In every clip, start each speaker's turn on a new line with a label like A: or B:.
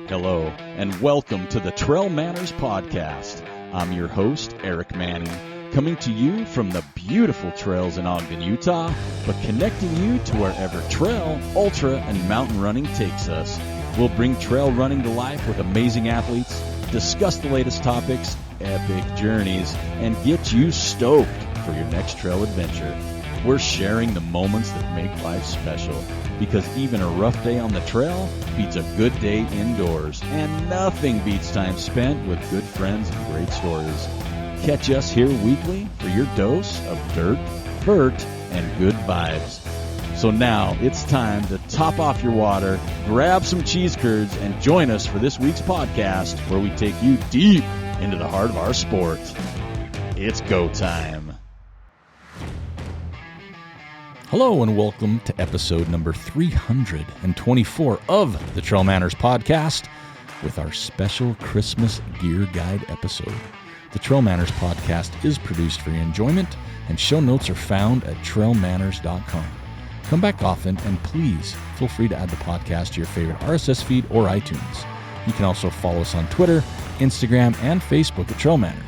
A: Hello, and welcome to the Trail Manners Podcast. I'm your host, Eric Manning, coming to you from the beautiful trails in Ogden, Utah, but connecting you to wherever trail, ultra, and mountain running takes us. We'll bring trail running to life with amazing athletes, discuss the latest topics, epic journeys, and get you stoked for your next trail adventure. We're sharing the moments that make life special, because even a rough day on the trail beats a good day indoors, and nothing beats time spent with good friends and great stories. Catch us here weekly for your dose of dirt, vert, and good vibes. So now it's time to top off your water, grab some cheese curds, and join us for this week's podcast, where we take you deep into the heart of our sport. It's go time. Hello and welcome to episode number 324 of the Trail Manners Podcast with our special Christmas gear guide episode. The Trail Manners Podcast is produced for your enjoyment, and show notes are found at trailmanners.com. Come back often, and please feel free to add the podcast to your favorite RSS feed or iTunes. You can also follow us on Twitter, Instagram, and Facebook at Trail Manners.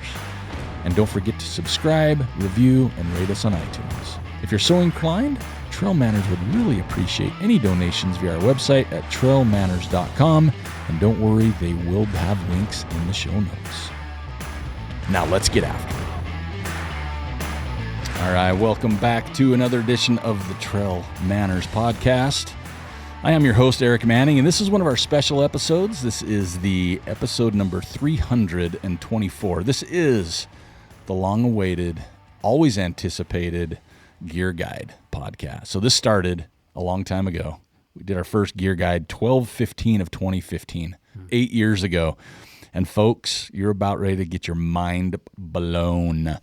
A: And don't forget to subscribe, review, and rate us on iTunes. If you're so inclined, Trail Manners would really appreciate any donations via our website at trailmanners.com. And don't worry, they will have links in the show notes. Now let's get after it. All right, welcome back to another edition of the Trail Manners Podcast. I am your host, Eric Manning, and this is one of our special episodes. This is the episode number 324. This is the long-awaited, always anticipated Gear Guide podcast. So this started a long time ago. We did our first Gear Guide 12/15 of 2015, 8 years ago. And folks, you're about ready to get your mind blown.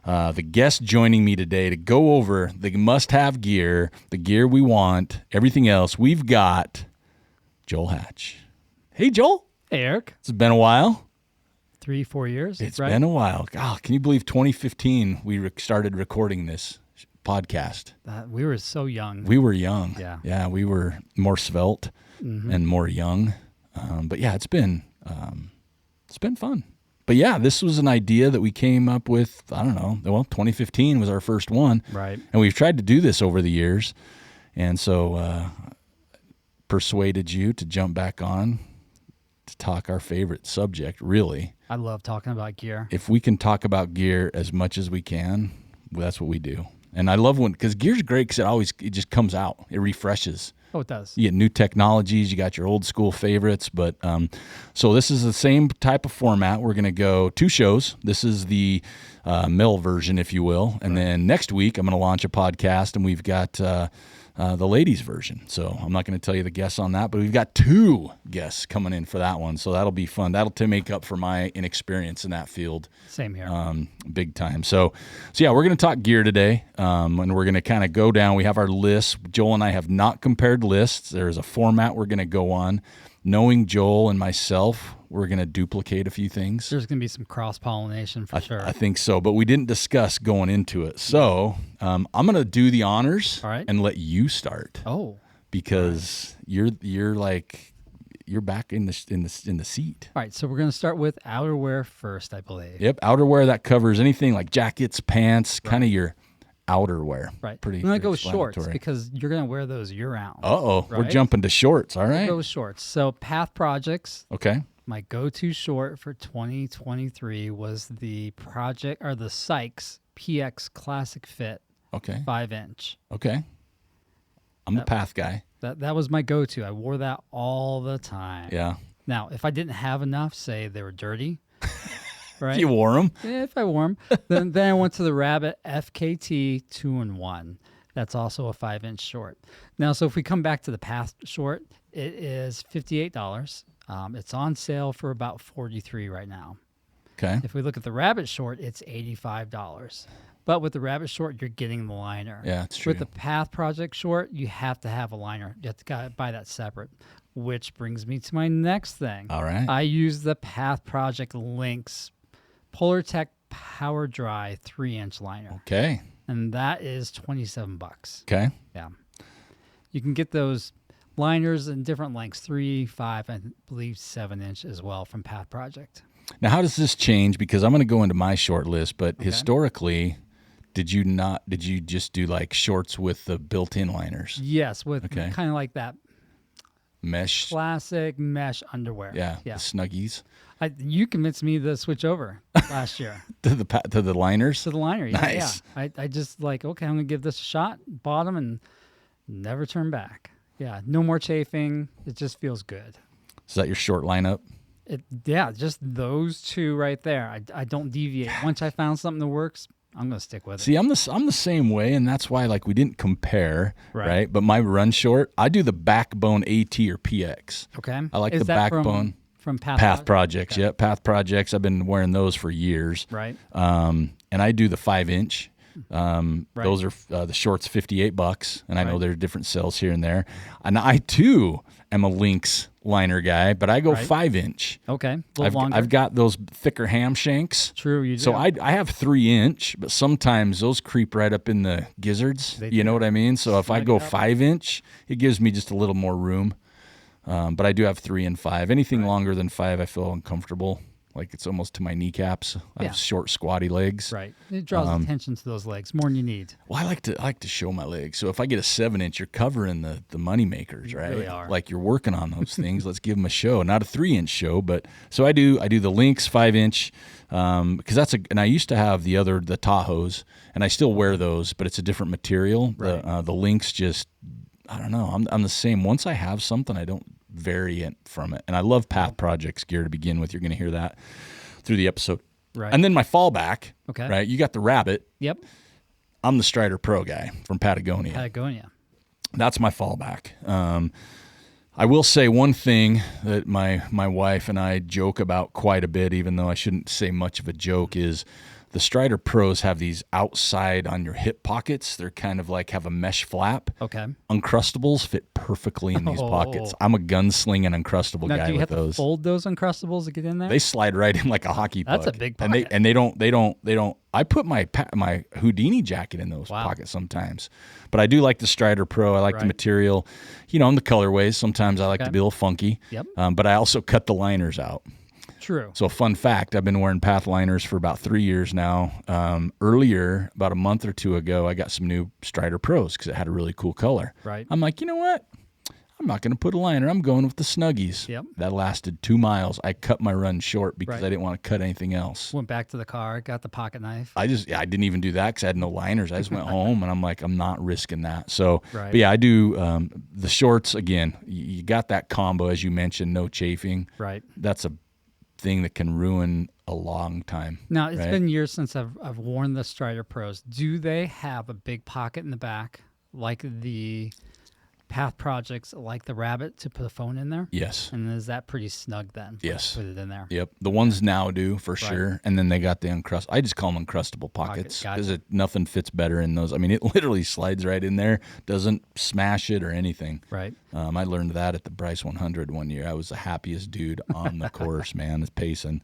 A: The guest joining me today to go over the must-have gear, the gear we want, everything else, we've got Joel Hatch. Hey, Joel.
B: Hey, Eric.
A: It's been a while.
B: 3-4 years.
A: It's been a while. God, can you believe 2015 we started recording this podcast?
B: We were so young.
A: We were young.
B: Yeah,
A: we were more svelte and more young. But yeah, it's been fun. But yeah, this was an idea that we came up with, I don't know, well, 2015 was our first one.
B: Right.
A: And we've tried to do this over the years. And so persuaded you to jump back on to talk our favorite subject, really.
B: I love talking about gear.
A: If we can talk about gear as much as we can, well, that's what we do. And I love because gear's great because it just comes out. It refreshes.
B: Oh, it does.
A: You get new technologies. You got your old school favorites. But so this is the same type of format. We're going to go 2 shows. This is the male version, if you will. And then next week, I'm going to launch a podcast, and we've got the ladies version. So I'm not going to tell you the guests on that, but we've got 2 guests coming in for that one. So that'll be fun. That'll to make up for my inexperience in that field.
B: Same here.
A: Big time. So yeah, we're going to talk gear today, and we're going to kind of go down. We have our lists. Joel and I have not compared lists. There's a format we're going to go on. Knowing Joel and myself, we're going to duplicate a few things.
B: There's going to be some cross-pollination for sure.
A: I think so, but we didn't discuss going into it. So I'm going to do the honors and let you start.
B: Oh,
A: because you're back in the seat.
B: All right, so we're going to start with outerwear first, I believe.
A: Yep, outerwear that covers anything like jackets, pants, kind of your outerwear.
B: Right.
A: Pretty.
B: I'm going to go with shorts because you're going to wear those year-round.
A: Right?
B: We're
A: jumping to shorts. All right.
B: We'll go with shorts. So Path Projects.
A: Okay.
B: My go-to short for 2023 was the Sykes PX Classic Fit.
A: Okay.
B: 5-inch.
A: Okay. I'm a Path guy.
B: That was my go-to. I wore that all the time.
A: Yeah.
B: Now, if I didn't have enough, say they were dirty, right?
A: You wore them.
B: Yeah, if I wore them. then I went to the Rabbit FKT 2-in-1. That's also a 5-inch short. Now, so if we come back to the Path short, it is $58. It's on sale for about $43 right now.
A: Okay.
B: If we look at the Rabbit short, it's $85. But with the Rabbit short, you're getting the liner.
A: Yeah, it's true.
B: With the Path Project short, you have to have a liner. You have to buy that separate, which brings me to my next thing.
A: All right.
B: I use the Path Project Lynx Polartec Power Dry 3-inch liner.
A: Okay.
B: And that is $27.
A: Okay.
B: Yeah. You can get those Liners in different lengths, 3, 5, I believe 7-inch as well from Path Project.
A: Now, how does this change? Because I'm going to go into my short list, but historically, did you just do like shorts with the built-in liners?
B: Yes, with kind of like that
A: Mesh?
B: classic mesh underwear.
A: Yeah, the Snuggies.
B: You convinced me to switch over last year.
A: To the liners?
B: To the liner, yeah.
A: Nice.
B: Yeah. I just like, okay, I'm going to give this a shot, bought them, and never turn back. Yeah, no more chafing. It just feels good.
A: Is that your short lineup?
B: Just those two right there. I don't deviate. Once I found something that works, I'm going to stick with it.
A: See, I'm the same way, and that's why like we didn't compare, right? But my run short, I do the Backbone AT or PX.
B: Okay.
A: I like
B: Is
A: the
B: that
A: Backbone.
B: From
A: Path Projects.
B: Okay.
A: Yeah, Path Projects. I've been wearing those for years.
B: Right.
A: And I do the 5-inch. Those are the shorts, $58, and I know there's different sales here and there. And I too am a Lynx liner guy, but I go 5-inch.
B: Okay, a little longer.
A: I've got those thicker ham shanks.
B: True, you do.
A: So I have 3-inch, but sometimes those creep right up in the gizzards. You know what I mean? So if I go 5-inch, it gives me just a little more room. But I do have 3 and 5. Anything longer than 5, I feel uncomfortable. Like it's almost to my kneecaps. I have short, squatty legs.
B: Right. It draws attention to those legs more than you need.
A: Well, I like to show my legs. So if I get a 7-inch, you're covering the money makers, right?
B: You really are.
A: Like you're working on those things. Let's give them a show. Not a 3-inch show, but so I do the Lynx 5-inch because and I used to have the Tahoes, and I still wear those, but it's a different material. Right. The Lynx just, I don't know. I'm the same. Once I have something, I don't vary it from it. And I love Path Projects gear to begin with. You're going to hear that through the episode.
B: Right.
A: And then my fallback,
B: okay.
A: Right? You got the Rabbit.
B: Yep.
A: I'm the Strider Pro guy from Patagonia. That's my fallback. I will say one thing that my wife and I joke about quite a bit, even though I shouldn't say much of a joke, is the Strider Pros have these outside on your hip pockets. They're kind of like have a mesh flap.
B: Okay.
A: Uncrustables fit perfectly in these pockets. I'm a gunslinging Uncrustable guy with those.
B: Do you have to fold those Uncrustables to get in there?
A: They slide right in like a hockey puck.
B: That's a big pocket.
A: And they don't. I put my Houdini jacket in those pockets sometimes. But I do like the Strider Pro. I like the material. You know, in the colorways. Sometimes I like to be a little funky.
B: Yep.
A: But I also cut the liners out.
B: True.
A: So fun fact, I've been wearing Path liners for about 3 years now. Earlier, about a month or two ago, I got some new Strider Pros because it had a really cool color.
B: Right.
A: I'm like, you know what? I'm not going to put a liner. I'm going with the Snuggies.
B: Yep.
A: That lasted 2 miles. I cut my run short because I didn't want to cut anything else.
B: Went back to the car, got the pocket knife.
A: I didn't even do that because I had no liners. I just went home and I'm like, I'm not risking that. So, but yeah, I do the shorts again. You got that combo, as you mentioned, no chafing.
B: Right.
A: That's a thing that can ruin a long time.
B: Now, it's been years since I've worn the Strider Pros. Do they have a big pocket in the back like the Path Projects, like the Rabbit, to put a phone in there?
A: Yes.
B: And is that pretty snug then?
A: Yes.
B: Put it in there.
A: Yep. The ones now do for sure. And then they got the I just call them Uncrustable pockets because nothing fits better in those. I mean, it literally slides right in there, doesn't smash it or anything.
B: Right.
A: I learned that at the Bryce 100 one year. I was the happiest dude on the course, man, is pacing.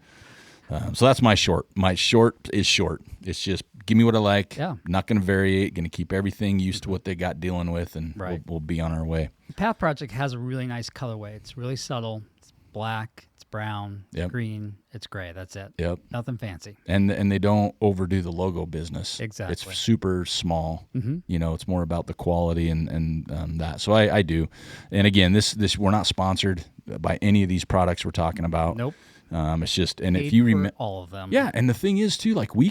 A: So that's my short. My short is short. It's just give me what I like.
B: Yeah.
A: Not going to vary it. Going to keep everything used to what they got dealing with, and we'll be on our way.
B: The Path Project has a really nice colorway. It's really subtle. It's black. It's brown. It's green. It's gray. That's it.
A: Yep.
B: Nothing fancy.
A: And they don't overdo the logo business.
B: Exactly.
A: It's super small.
B: Mm-hmm.
A: You know, it's more about the quality and that. So I do. And again, this we're not sponsored by any of these products we're talking about.
B: Nope.
A: It's just, and
B: Paid
A: if you remember
B: all of them.
A: Yeah, and the thing is too, like we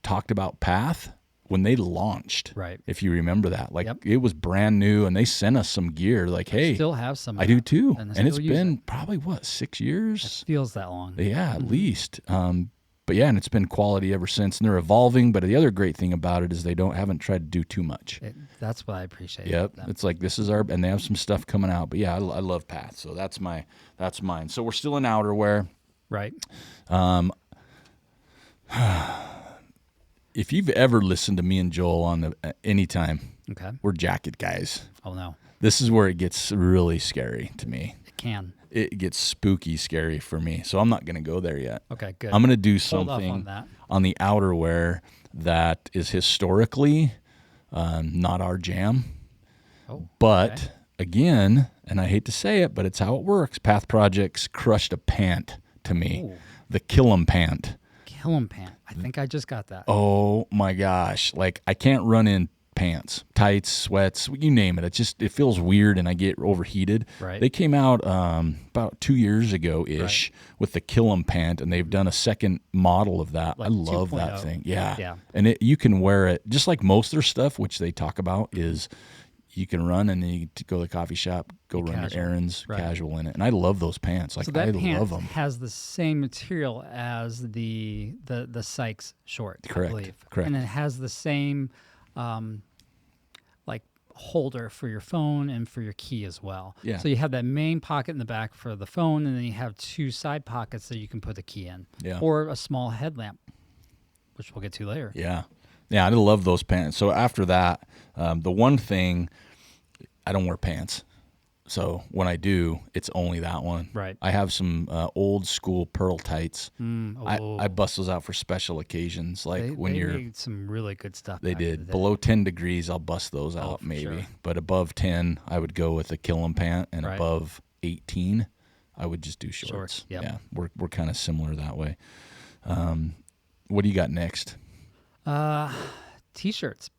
A: talked about Path when they launched.
B: Right.
A: If you remember that. Like it was brand new and they sent us some gear like, hey,
B: I still have some.
A: I do too. And it's been probably 6 years?
B: It feels that long.
A: Yeah, at least. But yeah, and it's been quality ever since, and they're evolving. But the other great thing about it is they haven't tried to do too much.
B: That's what I appreciate.
A: Yep, it's like this is and they have some stuff coming out. But yeah, I love Path, so that's mine. So we're still in outerwear,
B: right?
A: If you've ever listened to me and Joel on anytime,
B: okay,
A: we're jacket guys.
B: Oh no,
A: this is where it gets really scary to me.
B: It can.
A: It gets spooky scary for me, so I'm not going to go there yet.
B: Okay, good.
A: I'm going to do something on the outerwear that is historically not our jam, but again, and I hate to say it, but it's how it works. Path Projects crushed a pant to me.
B: Ooh.
A: The Killam pant.
B: Killam pant. I think I just got that.
A: Oh my gosh. Like I can't run in pants, tights, sweats, you name it. It feels weird and I get overheated.
B: Right.
A: They came out about 2 years ago-ish with the Killam pant, and they've done a second model of that.
B: Like
A: I love
B: 2.0.
A: that thing. Yeah.
B: Yeah.
A: And you can wear it just like most of their stuff, which they talk about is you can run and then you go to the coffee shop, go run
B: casual.
A: your errands,
B: Right.
A: casual in it. And I love those pants. Like
B: So that
A: I
B: pant
A: love them.
B: has the same material as the Sykes short,
A: Correct,
B: I believe.
A: correct.
B: And it has the same like holder for your phone and for your key as well.
A: Yeah.
B: So you have that main pocket in the back for the phone, and then you have 2 side pockets that you can put the key in,
A: Yeah.
B: or a small headlamp, which we'll get to later.
A: Yeah. Yeah, I love those pants. So after that, the one thing, I don't wear pants. So when I do, it's only that one.
B: Right.
A: I have some old school pearl tights.
B: Oh.
A: I bust those out for special occasions, like when
B: they
A: you're.
B: made some really good stuff.
A: They
B: back in the
A: did
B: day.
A: below 10 degrees. I'll bust those out
B: for
A: maybe,
B: sure.
A: but above 10, I would go with a Killam pant, and
B: Right.
A: above 18, I would just do shorts.
B: Shorts, yep.
A: Yeah, we're kind of similar that way. What do you got next?
B: T-shirts.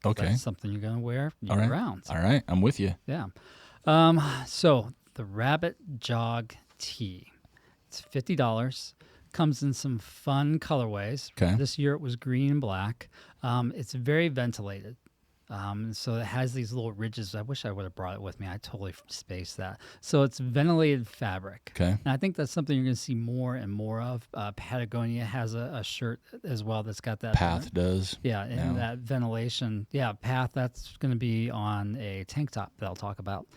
A: Okay.
B: That's something you're gonna wear
A: All right.
B: year-round.
A: All right, I'm with you.
B: Yeah. So the Rabbit Jog Tee. It's $50. Comes in some fun colorways.
A: Okay.
B: This year it was green and black. It's very ventilated. So it has these little ridges. I wish I would have brought it with me. I totally spaced that. So it's ventilated fabric.
A: Okay.
B: And I think that's something you're going to see more and more of. Patagonia has a shirt as well that's got that.
A: Path does.
B: Yeah, and
A: Yeah.
B: that ventilation. Yeah, Path, that's going to be on a tank top that I'll talk about.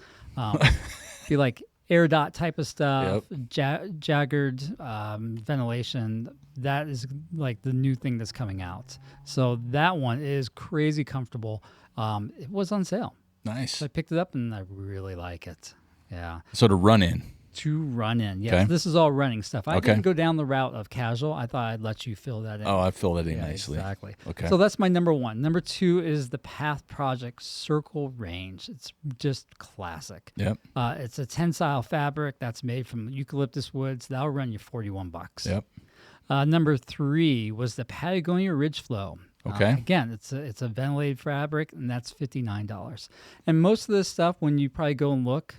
B: Be like air dot type of stuff, jaggered ventilation. That is like the new thing that's coming out. So that one is crazy comfortable. It was on sale.
A: Nice.
B: So I picked it up and I really like it. Yeah.
A: So to run in.
B: To run in. Yes,
A: Okay.
B: this is all running stuff. I
A: Okay.
B: didn't go down the route of casual. I thought I'd let you fill that in.
A: Oh, I fill that in
B: Yeah,
A: nicely.
B: exactly.
A: Okay.
B: So that's my number one. Number two is the Path Project Circle Range. It's just classic.
A: Yep.
B: It's a tensile fabric that's made from eucalyptus woods. That'll run you $41.
A: Yep.
B: Number three was the Patagonia Ridge Flow.
A: Okay.
B: Again, it's a ventilated fabric, and that's $59. And most of this stuff, when you probably go and look,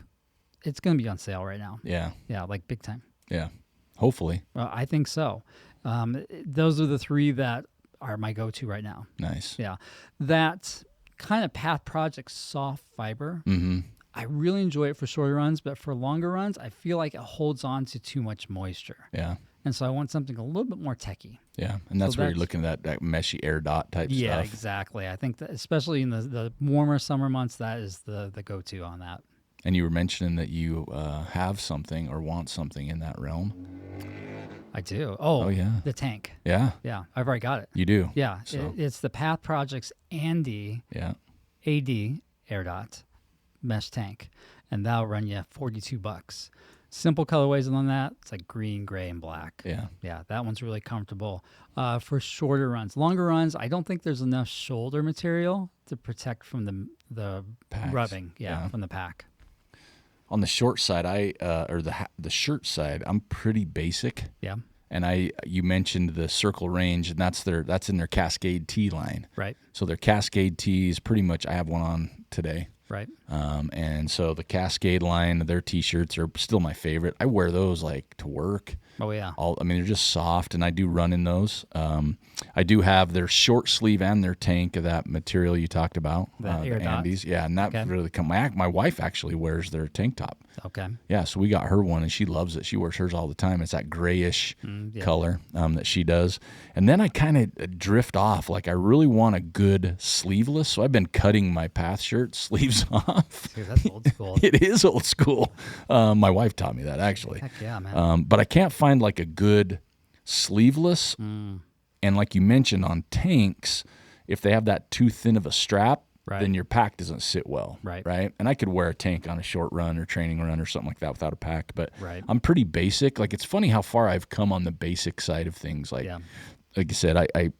B: it's going to be on sale right now.
A: Yeah.
B: Yeah, like big time.
A: Yeah. Hopefully.
B: Well, I think so. Those are the three that are my go-to right now.
A: Nice.
B: Yeah. That kind of Path Project soft fiber,
A: Mm-hmm.
B: I really enjoy it for shorter runs, but for longer runs, I feel like it holds on to too much moisture.
A: Yeah.
B: And so I want something a little bit more techy.
A: Yeah. And that's
B: So
A: where you're
B: that's-
A: looking at that meshy air dot type
B: Yeah,
A: stuff.
B: exactly. I think that especially in the warmer summer months, that is the go-to on that.
A: And you were mentioning that you have something or want something in that realm.
B: I do. Oh,
A: yeah.
B: The tank.
A: Yeah.
B: Yeah, I've already got it.
A: You do.
B: Yeah,
A: So-
B: it's the Path Project's Andy
A: Yeah.
B: AD Air Dot mesh tank, and that'll run you $42. Simple colorways on that. It's like green, gray, and black.
A: Yeah.
B: Yeah, that one's really comfortable. For shorter runs, longer runs, I don't think there's enough shoulder material to protect from the
A: Packs.
B: rubbing.
A: Yeah.
B: From the pack.
A: On the short side, or the shirt side, I'm pretty basic.
B: Yeah.
A: And you mentioned the Circle Range, and that's in their Cascade tee line.
B: Right.
A: So their Cascade tees, pretty much, I have one on today.
B: Right.
A: And so the Cascade line, their T-shirts are still my favorite. I wear those like to work.
B: Oh yeah.
A: They're just soft, and I do run in those. I do have their short sleeve and their tank of that material you talked about,
B: That
A: the
B: Air Dot?
A: Andes. Yeah, and that
B: Okay.
A: really my wife actually wears their tank top.
B: Okay.
A: Yeah, so we got her one, and she loves it. She wears hers all the time. It's that grayish
B: Yeah.
A: color that she does. And then I kind of drift off. Like I really want a good sleeveless, so I've been cutting my Path shirt sleeves off.
B: Dude, that's old school.
A: It is old school. My wife taught me that actually.
B: Heck yeah, man.
A: But I can't find like a good sleeveless. And like you mentioned on tanks, if they have that too thin of a strap,
B: Right.
A: then your pack doesn't sit well.
B: Right.
A: Right. And I could wear a tank on a short run or training run or something like that without a pack. But
B: Right.
A: I'm pretty basic. Like it's funny how far I've come on the basic side of things. Like,
B: Yeah.
A: like I said,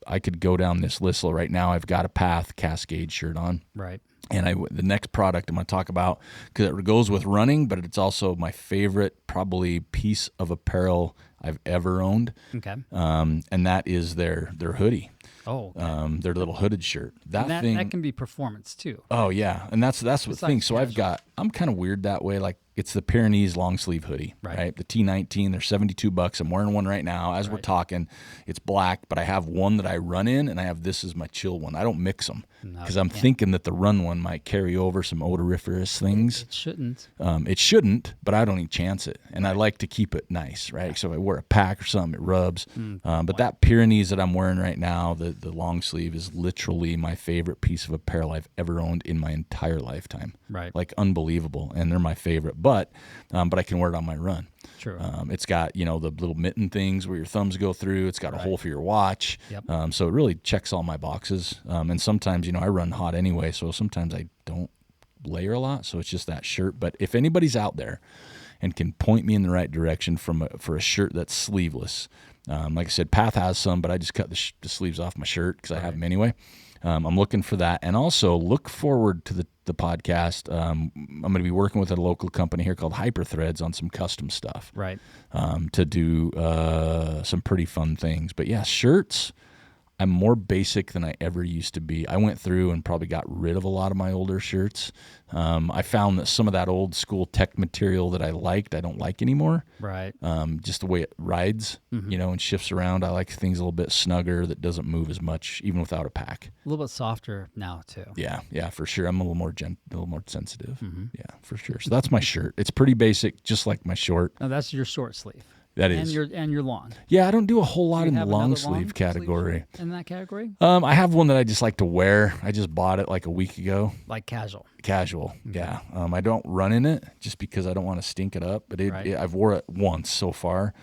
A: I could go down this list right now. I've got a Path Cascade shirt on.
B: Right.
A: And the next product I'm going to talk about, because it goes with running, but it's also my favorite probably piece of apparel I've ever owned.
B: Okay.
A: And that is their hoodie.
B: Oh, okay.
A: Their little hooded shirt. That thing
B: that can be performance too.
A: Oh yeah, and that's what
B: Besides
A: thing. So
B: casual.
A: I'm kind of weird that way. Like it's the Pyrenees long sleeve hoodie, right? The T19. They're $72. I'm wearing one right now as we're talking. It's black, but I have one that I run in, and I have this as my chill one. I don't mix them because I'm thinking that the run one might carry over some odoriferous things.
B: It shouldn't.
A: It shouldn't, but I don't even chance it, and I like to keep it nice, right? So if I wear a pack or something, it rubs. But that Pyrenees that I'm wearing right now, the long sleeve, is literally my favorite piece of apparel I've ever owned in my entire lifetime.
B: Right.
A: Like unbelievable, and they're my favorite. But I can wear it on my run.
B: True.
A: It's got the little mitten things where your thumbs go through. It's got a hole for your watch.
B: Yep.
A: So it really checks all my boxes. And sometimes I run hot anyway, so sometimes I don't layer a lot. So it's just that shirt. But if anybody's out there and can point me in the right direction for a shirt that's sleeveless, like I said, Path has some, but I just cut the sleeves off my shirt because I have them anyway. I'm looking for that, and also look forward to the podcast. I'm going to be working with a local company here called Hyperthreads on some custom stuff,
B: Right.
A: to do some pretty fun things. But yeah, shirts. I'm more basic than I ever used to be. I went through and probably got rid of a lot of my older shirts. I found that some of that old school tech material that I liked, I don't like anymore.
B: Right.
A: Just the way it rides, and shifts around. I like things a little bit snugger that doesn't move as much, even without a pack.
B: A little bit softer now too.
A: Yeah, for sure. I'm a little more sensitive. Yeah, for sure. So that's my shirt. It's pretty basic, just like my short.
B: Now that's your short sleeve.
A: That is.
B: And your long.
A: Yeah, I don't do a whole lot
B: Do you
A: in the
B: have
A: long
B: another
A: sleeve category.
B: shirt in that category?
A: I have one that I just like to wear. I just bought it like a week ago.
B: Like casual.
A: Casual, yeah. I don't run in it just because I don't want to stink it up. But I've wore it once so far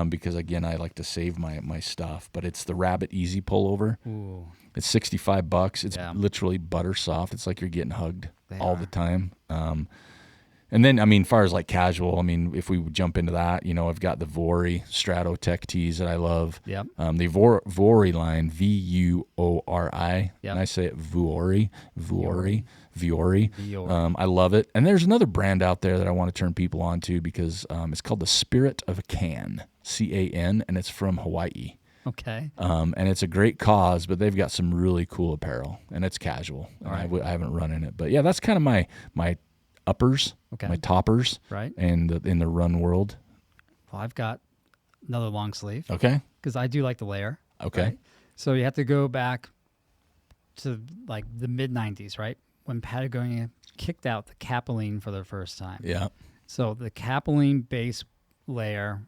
A: because, again, I like to save my stuff. But it's the Rabbit Easy Pullover.
B: Ooh.
A: It's $65. It's literally butter soft. It's like you're getting hugged all the time. And then, as far as like casual, if we would jump into that, I've got the Vuori Stratotech tees that I love.
B: Yep.
A: The Vuori line, Vuori.
B: Yep.
A: And I say it Vuori. I love it. And there's another brand out there that I want to turn people on to because it's called the Spirit of a Can, CAN, and it's from Hawaii.
B: Okay.
A: And it's a great cause, but they've got some really cool apparel, and it's casual. And I haven't run in it. But yeah, that's kind of my uppers, my toppers,
B: Right.
A: and in the run world.
B: Well, I've got another long sleeve.
A: Okay.
B: Because I do like the layer.
A: Okay.
B: Right? So you have to go back to like the mid 90s, right? When Patagonia kicked out the Capilene for the first time.
A: Yeah.
B: So the Capilene base layer,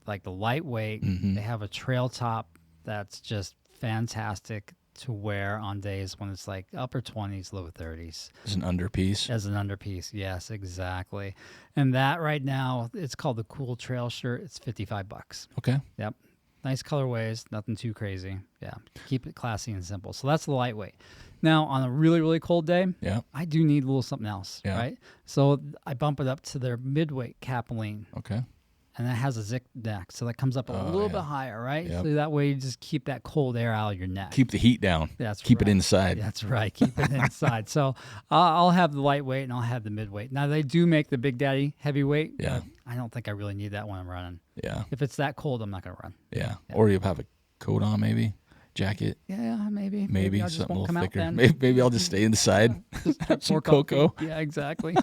B: like the lightweight, they have a trail top that's just fantastic to wear on days when it's like upper 20s, low 30s.
A: As an underpiece.
B: As an underpiece, yes, exactly. And that right now, it's called the Cool Trail shirt. It's $55.
A: Okay.
B: Yep. Nice colorways, nothing too crazy. Yeah. Keep it classy and simple. So that's the lightweight. Now, on a really, really cold day, I do need a little something else, right? So I bump it up to their midweight Capilene.
A: Okay.
B: And that has a zip neck, so that comes up a little bit higher, right?
A: Yep.
B: So that way you just keep that cold air out of your neck.
A: Keep the heat down. Keep it inside.
B: That's right. Keep it inside. So I'll have the lightweight and I'll have the midweight. Now they do make the Big Daddy heavyweight.
A: Yeah.
B: I don't think I really need that when I'm running.
A: Yeah.
B: If it's that cold, I'm not going to run.
A: Yeah. Or you'll have a coat on, maybe jacket.
B: Yeah, maybe.
A: Maybe
B: I just
A: something a
B: won't
A: little
B: come
A: thicker.
B: out then.
A: Maybe I'll just stay inside. Have some cocoa.
B: Yeah, exactly.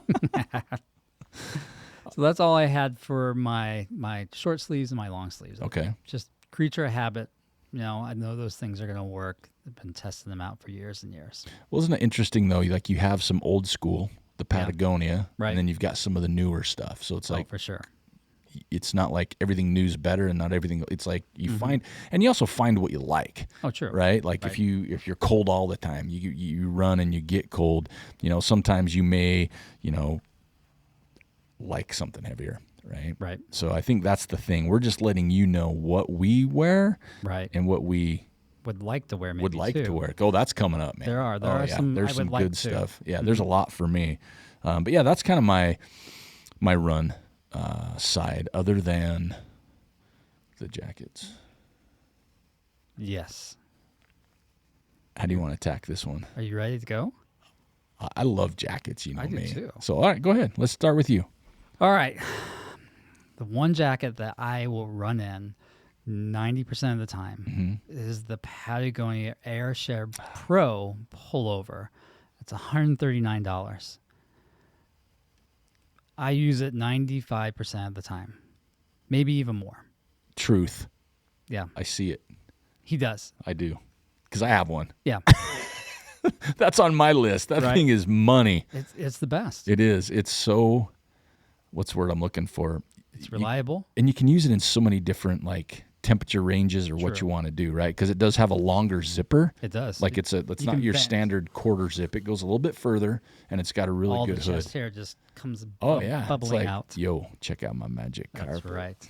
B: So that's all I had for my short sleeves and my long sleeves.
A: Okay.
B: Just creature of habit. I know those things are going to work. I've been testing them out for years and years.
A: Well, isn't it interesting, though? Like you have some old school, the Patagonia,
B: right.
A: And then you've got some of the newer stuff. So it's like,
B: for sure.
A: It's not like everything new's better and not everything. It's like you find, and you also find what you like.
B: Oh, true.
A: Right? Like if you're cold all the time, you run and you get cold, sometimes you may, like something heavier. Right. So I think that's the thing. We're just letting you know what we wear,
B: right,
A: and what we
B: would like to wear. Maybe
A: would like to wear. Oh, that's coming up, man.
B: There are some.
A: There's some good
B: to.
A: stuff. Yeah, there's a lot for me. But yeah, that's kind of my run side. Other than the jackets.
B: Yes.
A: How do you want to attack this one?
B: Are you ready to go?
A: I love jackets, you know
B: I do
A: me.
B: too.
A: So, all right, go ahead. Let's start with you.
B: All right. The one jacket that I will run in 90% of the time is the Patagonia Airshed Pro pullover. It's $139. I use it 95% of the time, maybe even more.
A: Truth.
B: Yeah,
A: I see it.
B: he does.
A: I do. Because I have one.
B: Yeah,
A: That's on my list. That
B: Right.
A: thing is money.
B: it's the best.
A: It is. It's so, what's the word I'm looking for?
B: It's reliable.
A: And you can use it in so many different like temperature ranges or what
B: True.
A: you want to do, right? Because it does have a longer zipper.
B: It does.
A: Like it's
B: You
A: not
B: can
A: your
B: bend.
A: standard quarter zip. It goes a little bit further, and it's got a really
B: all
A: good
B: the
A: hood.
B: chest hair just comes
A: Oh yeah, it's
B: bubbling
A: like,
B: out.
A: yo, check out my magic
B: That's
A: carpet.
B: right.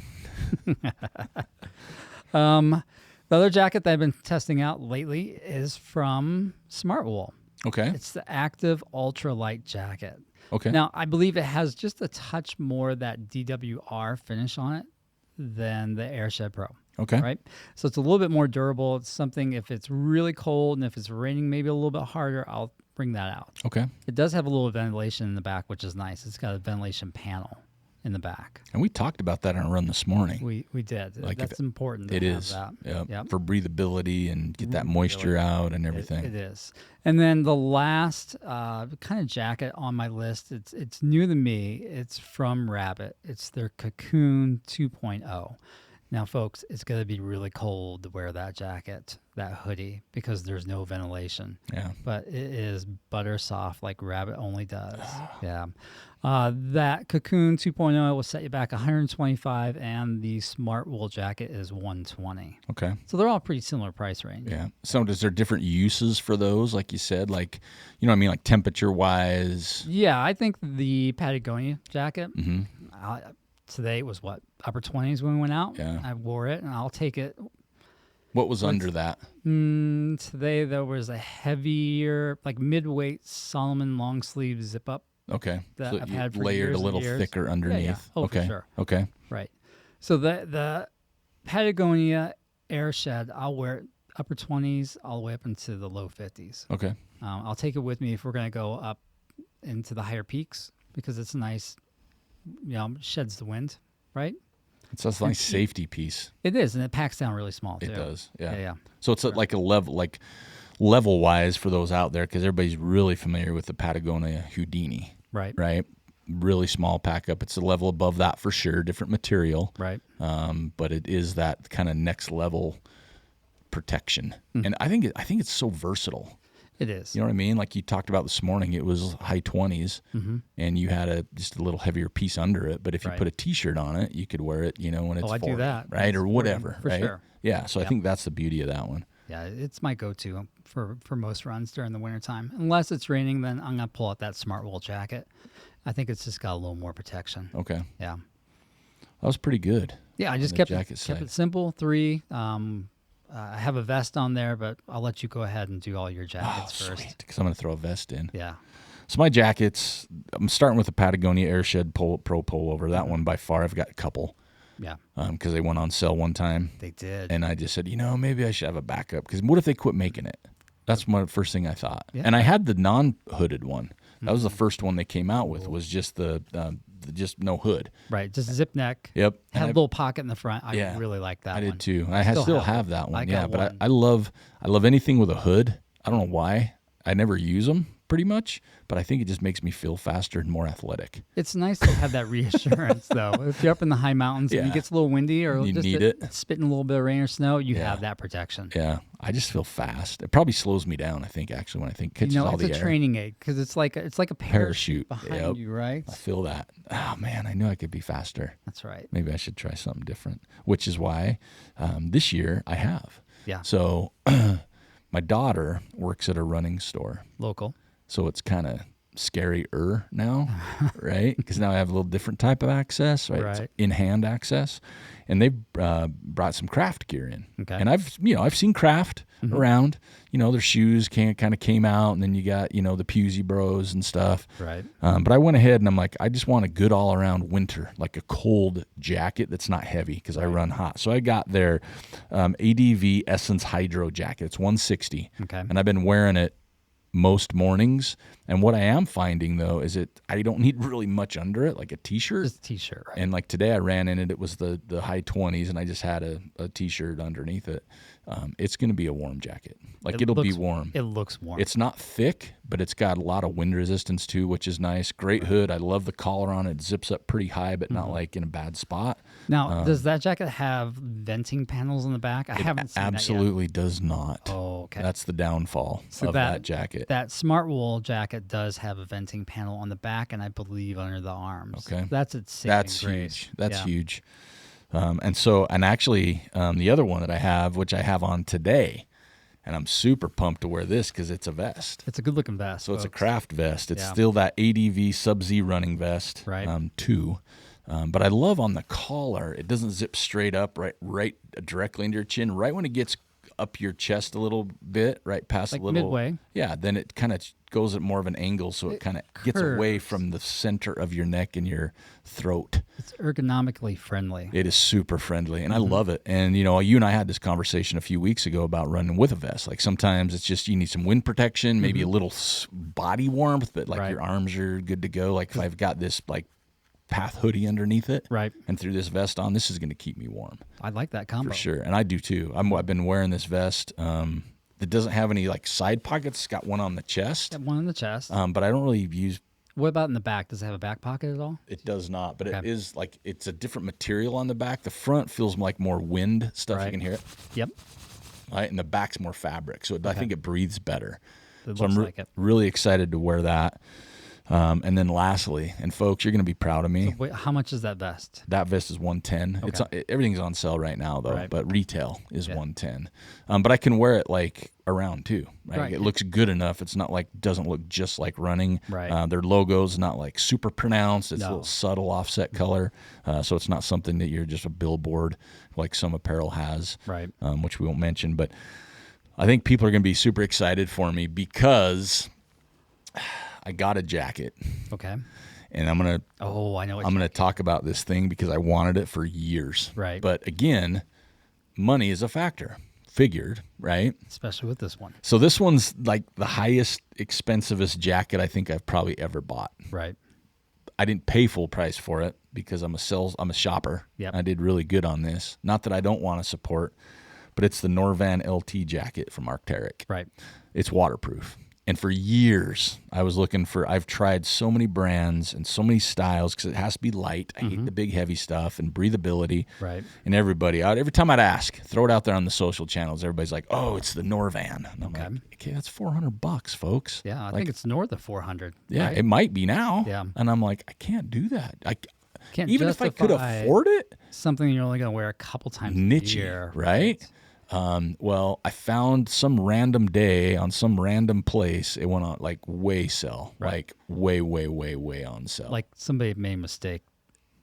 B: The other jacket that I've been testing out lately is from Smartwool.
A: Okay.
B: It's the Active Ultralight jacket.
A: Okay.
B: Now, I believe it has just a touch more that DWR finish on it than the Airshed Pro.
A: Okay.
B: Right? So it's a little bit more durable. It's something, if it's really cold and if it's raining maybe a little bit harder, I'll bring that out.
A: Okay.
B: It does have a little ventilation in the back, which is nice. It's got a ventilation panel in the back.
A: And we talked about that on a run this morning.
B: We did.
A: Like
B: That's important. To
A: It
B: have
A: is.
B: That.
A: Yep.
B: Yep.
A: For breathability and get that moisture out and everything.
B: It is. And then the last kind of jacket on my list, it's new to me. It's from Rabbit. It's their Cocoon 2.0. Now, folks, it's going to be really cold to wear that jacket, that hoodie, because there's no ventilation.
A: Yeah.
B: But it is butter soft like Rabbit only does. Yeah. That Cocoon 2.0 will set you back $125, and the Smartwool jacket is $120.
A: Okay.
B: So they're all pretty similar price range.
A: Yeah. So is there different uses for those, like you said, like, you know what I mean, like temperature wise?
B: Yeah, I think the Patagonia jacket,
A: Mm-hmm.
B: today it was what, upper 20s when we went out?
A: Yeah.
B: I wore it, and I'll take it.
A: What was under that?
B: Today there was a heavier, like mid-weight Solomon long sleeve zip up.
A: Okay.
B: That
A: So
B: I've
A: you
B: had for
A: layered
B: years
A: a
B: and
A: little
B: years.
A: thicker underneath.
B: Yeah. Oh, for
A: okay.
B: sure.
A: Okay.
B: Right. So the Patagonia Airshed, I'll wear it upper 20s all the way up into the low 50s.
A: Okay.
B: I'll take it with me if we're going to go up into the higher peaks, because it's nice, sheds the wind, right?
A: It's a nice safety piece.
B: It is, and it packs down really small too.
A: It does. Yeah.
B: Yeah.
A: So it's like a level wise for those out there, because everybody's really familiar with the Patagonia Houdini,
B: Right.
A: right? Really small pack up. It's a level above that for sure. Different material.
B: Right.
A: But it is that kind of next level protection. And I think it's so versatile.
B: It is.
A: You know what I mean? Like you talked about this morning, it was high 20s, and you had just a little heavier piece under it. But if you
B: Right.
A: put a T-shirt on it, you could wear it, when it's
B: I do
A: 40,
B: that.
A: right?
B: It's
A: Or
B: 40,
A: whatever,
B: for
A: right?
B: sure.
A: Yeah, so I think that's the beauty of that one.
B: Yeah, it's my go-to for most runs during the wintertime. Unless it's raining, then I'm going to pull out that Smartwool jacket. I think it's just got a little more protection.
A: Okay.
B: Yeah.
A: That was pretty good.
B: Yeah, I just
A: the
B: kept
A: jacket side.
B: it simple. 3. I have a vest on there, but I'll let you go ahead and do all your jackets first.
A: Sweet, because I'm going to throw a vest in.
B: Yeah.
A: So my jackets, I'm starting with the Patagonia Airshed Pro pullover. That one by far, I've got a couple.
B: Yeah.
A: Because they went on sale one time.
B: They did.
A: And I just said, maybe I should have a backup. Because what if they quit making it? That's my first thing I thought.
B: Yeah.
A: And I had the non-hooded one. That was the first one they came out with, was just the just no hood.
B: Right. Just zip neck.
A: Yep.
B: Had a
A: And
B: little pocket in the front. I
A: Yeah,
B: really like that
A: I
B: one.
A: did too. I
B: Still
A: still
B: have
A: have
B: it.
A: that one.
B: I
A: Yeah,
B: got
A: but
B: one.
A: I love anything with a hood. I don't know why. I never use them pretty much, but I think it just makes me feel faster and more athletic.
B: It's nice to have that reassurance, though. If you're up in the high mountains and
A: Yeah.
B: it gets a little windy or
A: You
B: just
A: need it.
B: spitting a little bit of rain or snow, you
A: Yeah.
B: have that protection.
A: Yeah, I just feel fast. It probably slows me down, I think, actually, when I think catches all
B: It's
A: the
B: a
A: air.
B: training aid because it's like a
A: Parachute.
B: behind
A: Yep.
B: you, right?
A: I feel that. Oh, man, I knew I could be faster.
B: That's right.
A: Maybe I should try something different, which is why this year I have.
B: Yeah.
A: So my daughter works at a running store.
B: Local.
A: So it's kind of scarier now, right? Because now I have a little different type of access, right? It's
B: Right.
A: in-hand access. And they've brought some craft gear in.
B: Okay.
A: And I've seen craft around. Their shoes kind of came out, and then you got, the Pusey Bros and stuff.
B: Right.
A: But I went ahead and I'm like, I just want a good all-around winter, like a cold jacket that's not heavy because I run hot. So I got their ADV Essence Hydro jacket. It's $160.
B: Okay.
A: And I've been wearing it
C: most mornings. And what I am finding though is I don't need really much under it, like a t-shirt.
B: Just a t-shirt, right?
C: And like today I ran in it, it was the high 20s, and I just had a t-shirt underneath it. It's going to be a warm jacket. Like it'll be warm.
B: It looks warm.
C: It's not thick, but it's got a lot of wind resistance too, which is nice. Great hood. I love the collar on it. It zips up pretty high, but not like in a bad spot.
B: Now, does that jacket have venting panels in the back? I haven't seen
C: Absolutely does not.
B: Oh, okay.
C: That's the downfall of that jacket.
B: That Smart Wool jacket does have a venting panel on the back, and I believe under the arms.
C: Okay.
B: That's its saving grace.
C: Huge. That's huge. And actually, the other one that I have, which I have on today, and I'm super pumped to wear this because it's a vest.
B: It's a good-looking vest.
C: So
B: folks.
C: it's a craft vest. It's still that ADV Sub-Z running vest,
B: right?
C: Too. But I love on the collar, it doesn't zip straight up right directly into your chin. Right when it gets up your chest a little bit, right past
B: like
C: a little
B: midway.
C: Yeah, then it kind of goes at more of an angle, so it kind of gets away from the center of your neck and your throat.
B: It's ergonomically friendly.
C: It is super friendly, and I love it. And you and I had this conversation a few weeks ago about running with a vest. Like sometimes it's just you need some wind protection, maybe a little body warmth, but like your arms are good to go. Like if I've got this like Path hoodie underneath it,
B: right,
C: and through this vest on, this is going to keep me warm.
B: I like that combo
C: for sure, and I do too. I've been wearing this vest. It doesn't have any like side pockets. It's got one on the chest.
B: Got one on the chest.
C: But I don't really use.
B: What about in the back? Does it have a back pocket at all?
C: It does not, but it is like it's a different material on the back. The front feels like more wind stuff. You can hear it.
B: Yep.
C: Right, and the back's more fabric, so I think it breathes better.
B: It
C: so I'm really excited to wear that. And then lastly, and folks, you're going to be proud of me.
B: So wait, how much is that vest?
C: That vest is $110.
B: Okay.
C: Everything's on sale right now though, but retail is $110. But I can wear it like around too. Right? It looks good enough. It's not like doesn't look just like running.
B: Right.
C: Their logo's not like super pronounced. It's a little subtle offset color. So it's not something that you're just a billboard like some apparel has.
B: Right.
C: Which we won't mention, but I think people are going to be super excited for me because I got a jacket.
B: Okay.
C: And I'm going to
B: I'm
C: going to talk about this thing because I wanted it for years.
B: Right.
C: But again, money is a factor. Figured, right?
B: Especially with this one.
C: So this one's like the highest expensivest jacket I think I've probably ever bought.
B: Right.
C: I didn't pay full price for it because I'm a shopper.
B: Yep.
C: I did really good on this. Not that I don't want to support, but it's the Norvan LT jacket from Arc'teryx.
B: Right.
C: It's waterproof. And for years, I've tried so many brands and so many styles because it has to be light. I hate the big, heavy stuff and breathability.
B: Right.
C: And every time I'd ask, throw it out there on the social channels, everybody's like, oh, it's the Norvan. And I'm like, okay, that's $400, folks.
B: Yeah, I think it's north of 400.
C: Yeah,
B: right?
C: it might be now.
B: Yeah.
C: And I'm like, I can't do that.
B: Can't
C: even if I could afford it.
B: Something you're only going to wear a couple times a year.
C: Right? Well, I found some random day on some random place. It went on like way sell, like way on sale.
B: Like somebody made a mistake.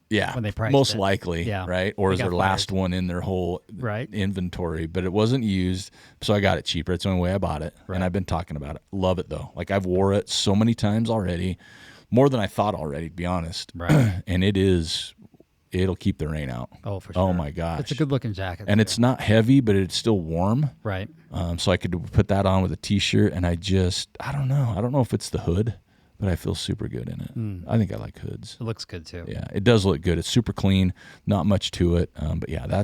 C: Yeah,
B: when they priced
C: most
B: it.
C: likely.
B: Yeah.
C: Right, or is their
B: fired.
C: last one in their whole inventory, but it wasn't used, so I got it cheaper. It's the only way I bought it, and I've been talking about it. Love it though. Like I've wore it so many times already, more than I thought already. To be honest,
B: right?
C: And it'll keep the rain out.
B: Oh, for sure.
C: Oh my gosh.
B: It's a good looking jacket.
C: And it's not heavy, but it's still warm.
B: Right.
C: So I could put that on with a t-shirt and I don't know. I don't know if it's the hood, but I feel super good in it. I think I like hoods.
B: It looks good too.
C: Yeah, it does look good. It's super clean, not much to it. But yeah,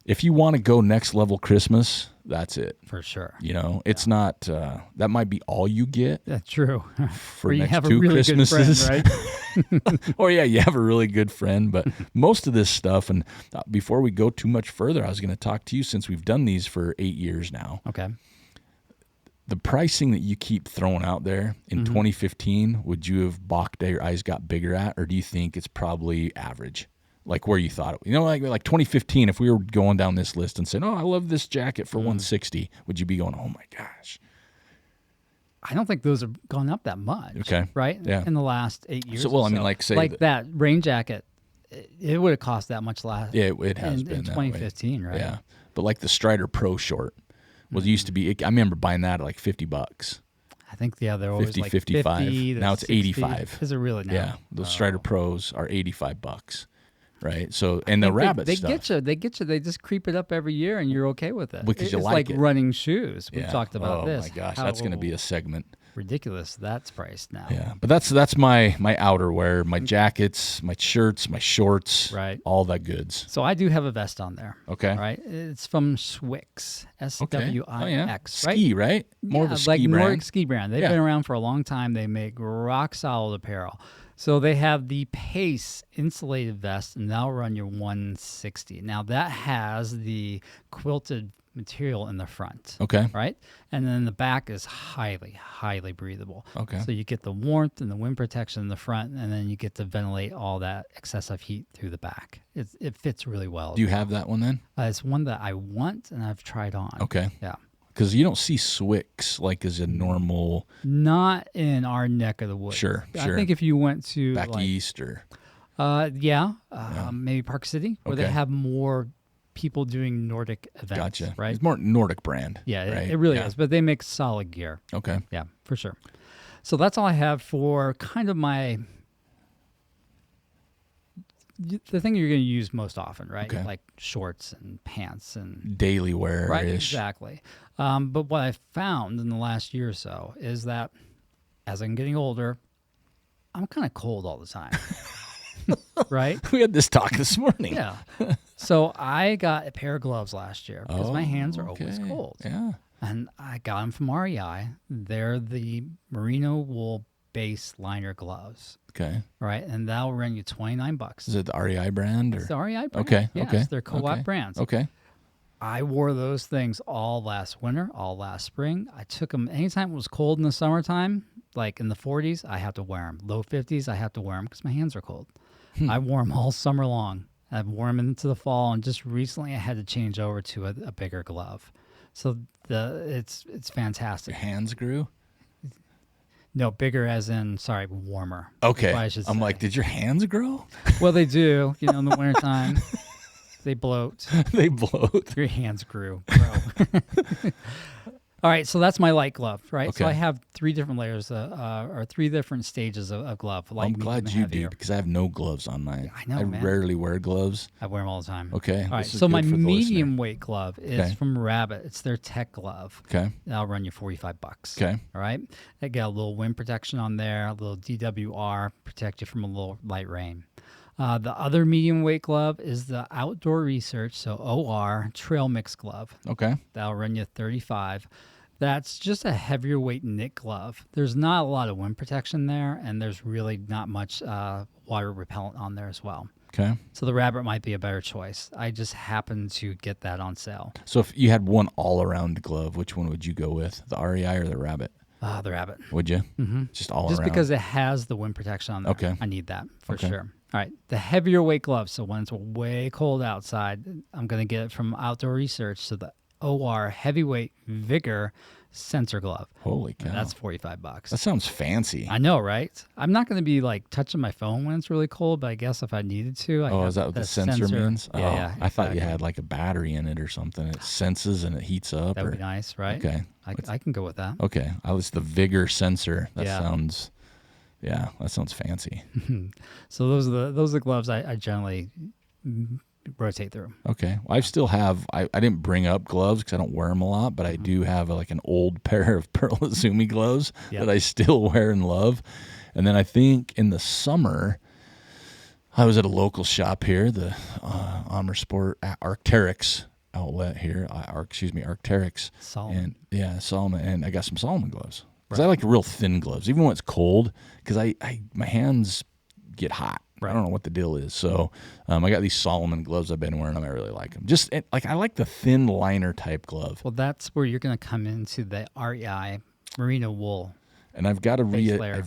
C: if you want to go next level Christmas, that's it.
B: For sure.
C: It's not, that might be all you get.
B: That's true.
C: For
B: you
C: next
B: have
C: two
B: a really
C: Christmases.
B: good friend, right?
C: Or yeah, you have a really good friend, but most of this stuff, and before we go too much further, I was going to talk to you since we've done these for 8 years now.
B: Okay.
C: The pricing that you keep throwing out there in 2015, would you have balked at your eyes got bigger at, or do you think it's probably average? Like where you thought it, like 2015, if we were going down this list and saying, oh, I love this jacket for $160, would you be going, oh my gosh?
B: I don't think those have gone up that much.
C: Okay.
B: Right?
C: Yeah.
B: In the last 8 years.
C: So, well, I mean, like say
B: that rain jacket, it would have cost that much last.
C: Yeah, it has been
B: in
C: that
B: 2015,
C: way.
B: right?
C: Yeah. But like the Strider Pro short used to be, I remember buying that at like $50.
B: I think they're always
C: 50,
B: like
C: 55.
B: 50
C: now it's
B: 60.
C: $85.
B: Is it really now?
C: Yeah. Those Strider Pros are $85. right? So and the rabbit
B: they
C: stuff.
B: get you. They get you. They just creep it up every year, and you're okay with it.
C: Because you
B: it's
C: like it.
B: running shoes. We've
C: Yeah.
B: talked about this.
C: Oh my gosh,
B: how
C: that's going to be a segment.
B: ridiculous that's priced now.
C: Yeah, but that's my outerwear, my jackets, my shirts, my shorts,
B: Right.
C: all that goods.
B: So I do have a vest on there.
C: Okay.
B: Right. It's from Swix.
C: Okay.
B: SWIX.
C: Oh yeah.
B: Right.
C: Ski, right? More of a ski
B: like
C: brand.
B: Nordic ski brand. They've
C: Yeah.
B: been around for a long time. They make rock solid apparel. So they have the Pace insulated vest, and that'll run you $160. Now that has the quilted material in the front.
C: Okay.
B: Right? And then the back is highly, highly breathable.
C: Okay.
B: So you get the warmth and the wind protection in the front, and then you get to ventilate all that excessive heat through the back. It fits really well.
C: Do you have that one then?
B: It's one that I want and I've tried on.
C: Okay.
B: Yeah.
C: Because you don't see Swix like as a normal
B: Not in our neck of the woods.
C: Sure,
B: I
C: sure.
B: think if you went to
C: back
B: like,
C: east or
B: maybe Park City, where they
C: Okay.
B: have more people doing Nordic events.
C: gotcha.
B: Right?
C: It's more Nordic brand.
B: Yeah,
C: right?
B: it really
C: Yeah.
B: is. But they make solid gear.
C: Okay.
B: Yeah, for sure. So that's all I have for kind of the thing you're going to use most often, right?
C: Okay.
B: Like shorts and pants and
C: Daily wear
B: right,
C: ish.
B: exactly. But what I've found in the last year or so is that as I'm getting older, I'm kind of cold all the time, right?
C: We had this talk this morning.
B: Yeah. So I got a pair of gloves last year because my hands are always
C: okay.
B: cold.
C: Yeah.
B: And I got them from REI. They're the merino wool base liner gloves,
C: Okay.
B: right? And that'll run you $29.
C: Is it the REI brand or?
B: It's the REI brand.
C: Okay,
B: Yes,
C: okay,
B: they're co-op
C: okay.
B: brands.
C: Okay.
B: I wore those things all last winter, all last spring. I took them anytime it was cold in the summertime, like in the 40s, I have to wear them. Low 50s, I have to wear them because my hands are cold. I wore them all summer long. I've worn them into the fall, and just recently I had to change over to a bigger glove. So it's fantastic.
C: Your hands grew?
B: No, bigger as in, sorry, warmer.
C: Okay.
B: That's what I should
C: I'm
B: say.
C: like, did your hands grow?
B: Well, they do. You know, in the wintertime, they bloat.
C: They bloat.
B: Your hands grew, bro. All right, so that's my light glove, right? So
C: Okay.
B: I have 3 different layers, or 3 different stages of glove. Light,
C: I'm
B: medium,
C: glad
B: and
C: you
B: heavier.
C: do because I have no gloves on mine.
B: I know, man.
C: rarely wear gloves.
B: I wear them all the time.
C: Okay.
B: All right,
C: this is
B: so my
C: good for the
B: medium
C: listener.
B: weight glove is
C: Okay.
B: from Rabbit. It's their tech glove.
C: Okay.
B: That'll run you $45.
C: Okay.
B: All right. They got a little wind protection on there, a little DWR, protect you from a little light rain. The other medium weight glove is the Outdoor Research, so OR Trail Mix glove.
C: Okay.
B: That'll run you $35. That's just a heavier weight knit glove. There's not a lot of wind protection there, and there's really not much water repellent on there as well.
C: Okay.
B: So the Rabbit might be a better choice. I just happened to get that on sale.
C: So if you had one all-around glove, which one would you go with? The REI or the Rabbit?
B: The Rabbit.
C: Would you? Mm-hmm. Just all
B: Just
C: around.
B: because it has the wind protection on there.
C: Okay.
B: I need that for
C: Okay.
B: sure. All right. The heavier weight gloves. So when it's way cold outside, I'm going to get it from Outdoor Research. So the OR Heavyweight Vigor Sensor Glove.
C: Holy cow.
B: That's $45.
C: That sounds fancy.
B: I know, right? I'm not going to be like touching my phone when it's really cold, but I guess if I needed to, I
C: Oh,
B: have
C: is that what the sensor means?
B: Yeah,
C: Oh,
B: yeah.
C: I thought you
B: exactly.
C: had like a battery in it or something. It senses and it heats up.
B: That would
C: or,
B: be nice, right?
C: Okay.
B: I can go with that.
C: Okay. It's the Vigor sensor. That
B: Yeah.
C: sounds, that sounds fancy.
B: So those are the gloves I generally rotate through.
C: Okay. Well, I still have, I didn't bring up gloves because I don't wear them a lot, but I do have like an old pair of Pearl Izumi gloves
B: Yep.
C: that I still wear and love. And then I think in the summer, I was at a local shop here, the Armor Sport Arc'teryx outlet here, Arc'teryx.
B: Solomon.
C: And Solomon. And I got some Solomon gloves because I like real thin gloves, even when it's cold, because my hands get hot. I don't know what the deal is. So I got these Solomon gloves. I've been wearing them. I really like them. Just like I like the thin liner type glove.
B: Well, that's where you're going to come into the REI merino wool.
C: And I've got to
B: Base layer.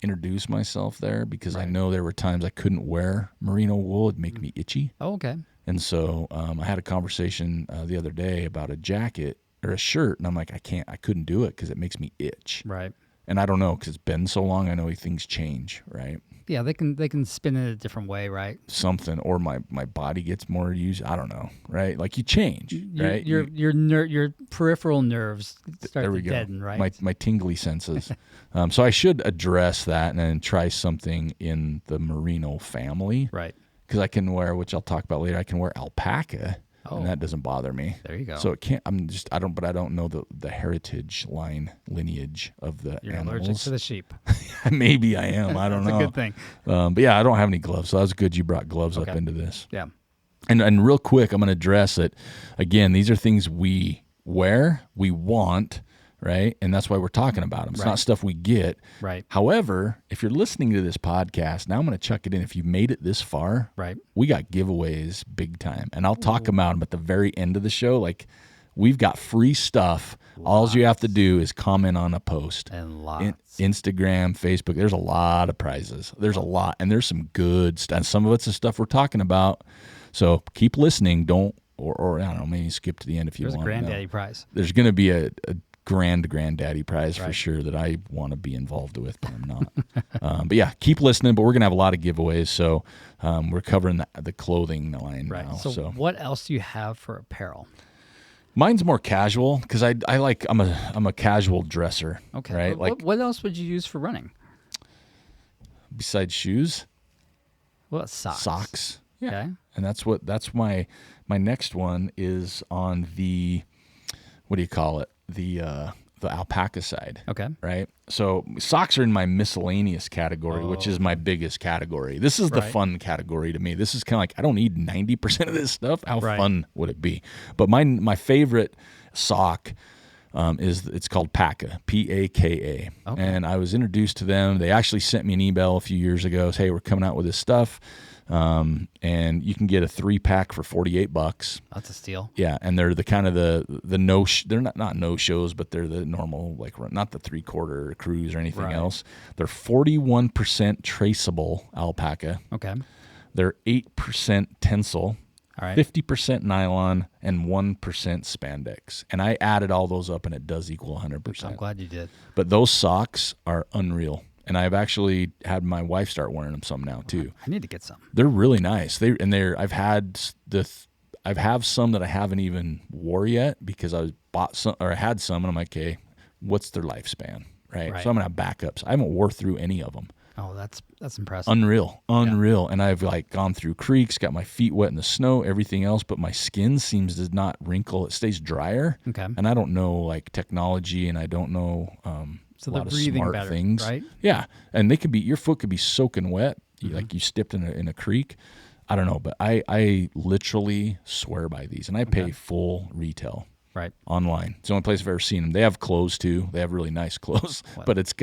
C: reintroduce myself there because I know there were times I couldn't wear merino wool. It'd make me itchy.
B: Oh, okay.
C: And so I had a conversation the other day about a jacket or a shirt, and I'm like, I couldn't do it because it makes me itch.
B: Right.
C: And I don't know because it's been so long. I know things change, right?
B: Yeah, they can spin it a different way, right?
C: something, or my body gets more used. I don't know, right? Like you change, right?
B: Your peripheral nerves start
C: There
B: to
C: we go.
B: deaden, right?
C: My tingly senses. So I should address that and then try something in the merino family,
B: Right.
C: because I can wear, which I'll talk about later. I can wear alpaca,
B: Oh.
C: and that doesn't bother me.
B: There you go.
C: So it can't. But I don't know the heritage lineage of the
B: You're
C: animals.
B: allergic to the sheep.
C: Maybe I am. I don't
B: That's
C: know.
B: a good thing.
C: But yeah, I don't have any gloves, so that was good. You brought gloves up
B: Okay.
C: into this.
B: Yeah.
C: And real quick, I'm going to address it again. These are things we wear, we want, right? And that's why we're talking about them. It's
B: Right.
C: not stuff we get.
B: Right.
C: However, if you're listening to this podcast, now I'm going to chuck it in. If you made it this far,
B: Right.
C: we got giveaways big time. And I'll talk about them at the very end of the show. Like, we've got free stuff. All you have to do is comment on a post.
B: And lots.
C: Instagram, Facebook. There's a lot of prizes. There's a lot. And there's some good stuff. And some of it's the stuff we're talking about. So keep listening. Don't, or I don't know, maybe skip to the end if you
B: There's a
C: want.
B: granddaddy prize.
C: There's going to be a granddaddy prize for
B: Right.
C: sure that I want to be involved with, but I'm not. But yeah, keep listening. But we're going to have a lot of giveaways. So we're covering the clothing line
B: Right.
C: now.
B: So what else do you have for apparel?
C: Mine's more casual because I'm a casual dresser.
B: Okay.
C: Right.
B: What else would you use for running?
C: Besides shoes,
B: Well, socks.
C: socks. Yeah.
B: Okay.
C: And that's my next one is on the, what do you call it? The alpaca side.
B: Okay.
C: Right. So socks are in my miscellaneous category, which is my biggest category. This is the
B: Right.
C: fun category to me. This is kind of like, I don't need 90% of this stuff. How
B: Right.
C: fun would it be? But my favorite sock it's called Paka, Paka.
B: Okay.
C: And I was introduced to them. They actually sent me an email a few years ago. Hey, we're coming out with this stuff. And you can get a 3-pack for $48.
B: That's a steal.
C: Yeah, and they're the kind of they're not no shows, but they're the normal, like, not the 3/4 cruise or anything
B: Right.
C: else. They're 41% traceable alpaca.
B: Okay.
C: They're 8% tencel,
B: All right.
C: 50% nylon, and 1% spandex. And I added all those up, and it does equal 100%.
B: I'm glad you did.
C: But those socks are unreal. And I've actually had my wife start wearing them some now too.
B: I need to get some.
C: They're really nice. I've have some that I haven't even wore yet because I bought some, or I had some, and I'm like, okay, what's their lifespan, right?
B: Right.
C: So I'm gonna have backups. I haven't wore through any of them.
B: Oh, that's impressive.
C: Unreal. And I've like gone through creeks, got my feet wet in the snow, everything else, but my skin seems to not wrinkle. It stays drier.
B: Okay.
C: And I don't know like technology, and I don't know
B: So
C: a
B: they're
C: lot of
B: breathing
C: smart
B: better,
C: things.
B: right?
C: Yeah, and your foot could be soaking wet, like you stepped in a creek. I don't know, but I literally swear by these, and I pay full retail
B: Right.
C: online. It's the only place I've ever seen them. They have clothes too. They have really nice clothes, but it's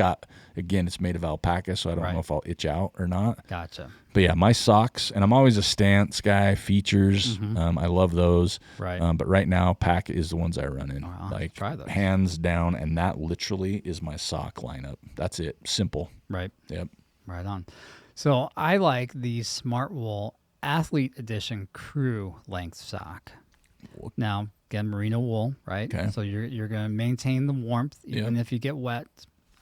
C: made of alpaca, so I don't
B: Right.
C: know if I'll itch out or not.
B: Gotcha.
C: But yeah, my socks, and I'm always a Stance guy. Features, I love those.
B: Right.
C: But right now, Pack is the ones I run in,
B: I'll
C: like
B: try those.
C: hands down, and that literally is my sock lineup. That's it. Simple.
B: Right.
C: Yep.
B: Right on. So I like the Smartwool Athlete Edition Crew length sock. Now, again, merino wool, right?
C: Okay.
B: So you're going to maintain the warmth even if you get wet.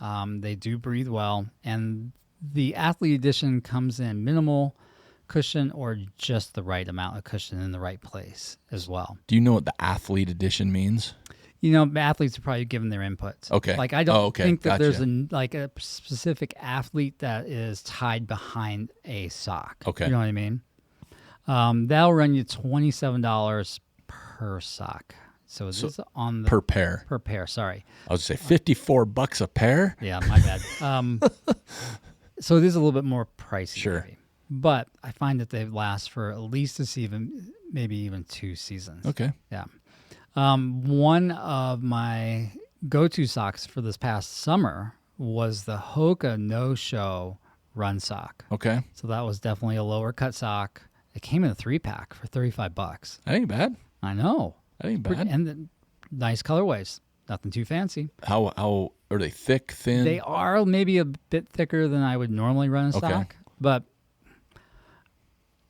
B: They do breathe well, and the Athlete Edition comes in minimal cushion or just the right amount of cushion in the right place as well.
C: Do you know what the Athlete Edition means?
B: You know, athletes are probably given their input.
C: Okay.
B: Like I don't think that there's
C: Gotcha.
B: a specific athlete that is tied behind a sock.
C: Okay.
B: You know what I mean? That'll run you $27 per sock. So this is on the
C: Per pair.
B: per pair. Sorry.
C: I was going to say $54 a pair.
B: Yeah, my bad. So it is a little bit more pricey.
C: Sure.
B: maybe. But I find that they last for at least a season, maybe even 2 seasons.
C: Okay.
B: Yeah. One of my go-to socks for this past summer was the Hoka No Show Run sock.
C: Okay.
B: So that was definitely a lower cut sock. It came in a 3-pack for $35.
C: That ain't bad.
B: I know.
C: That ain't bad.
B: And nice colorways. Nothing too fancy.
C: How are they? Thick, thin?
B: They are maybe a bit thicker than I would normally run a
C: Okay.
B: sock, but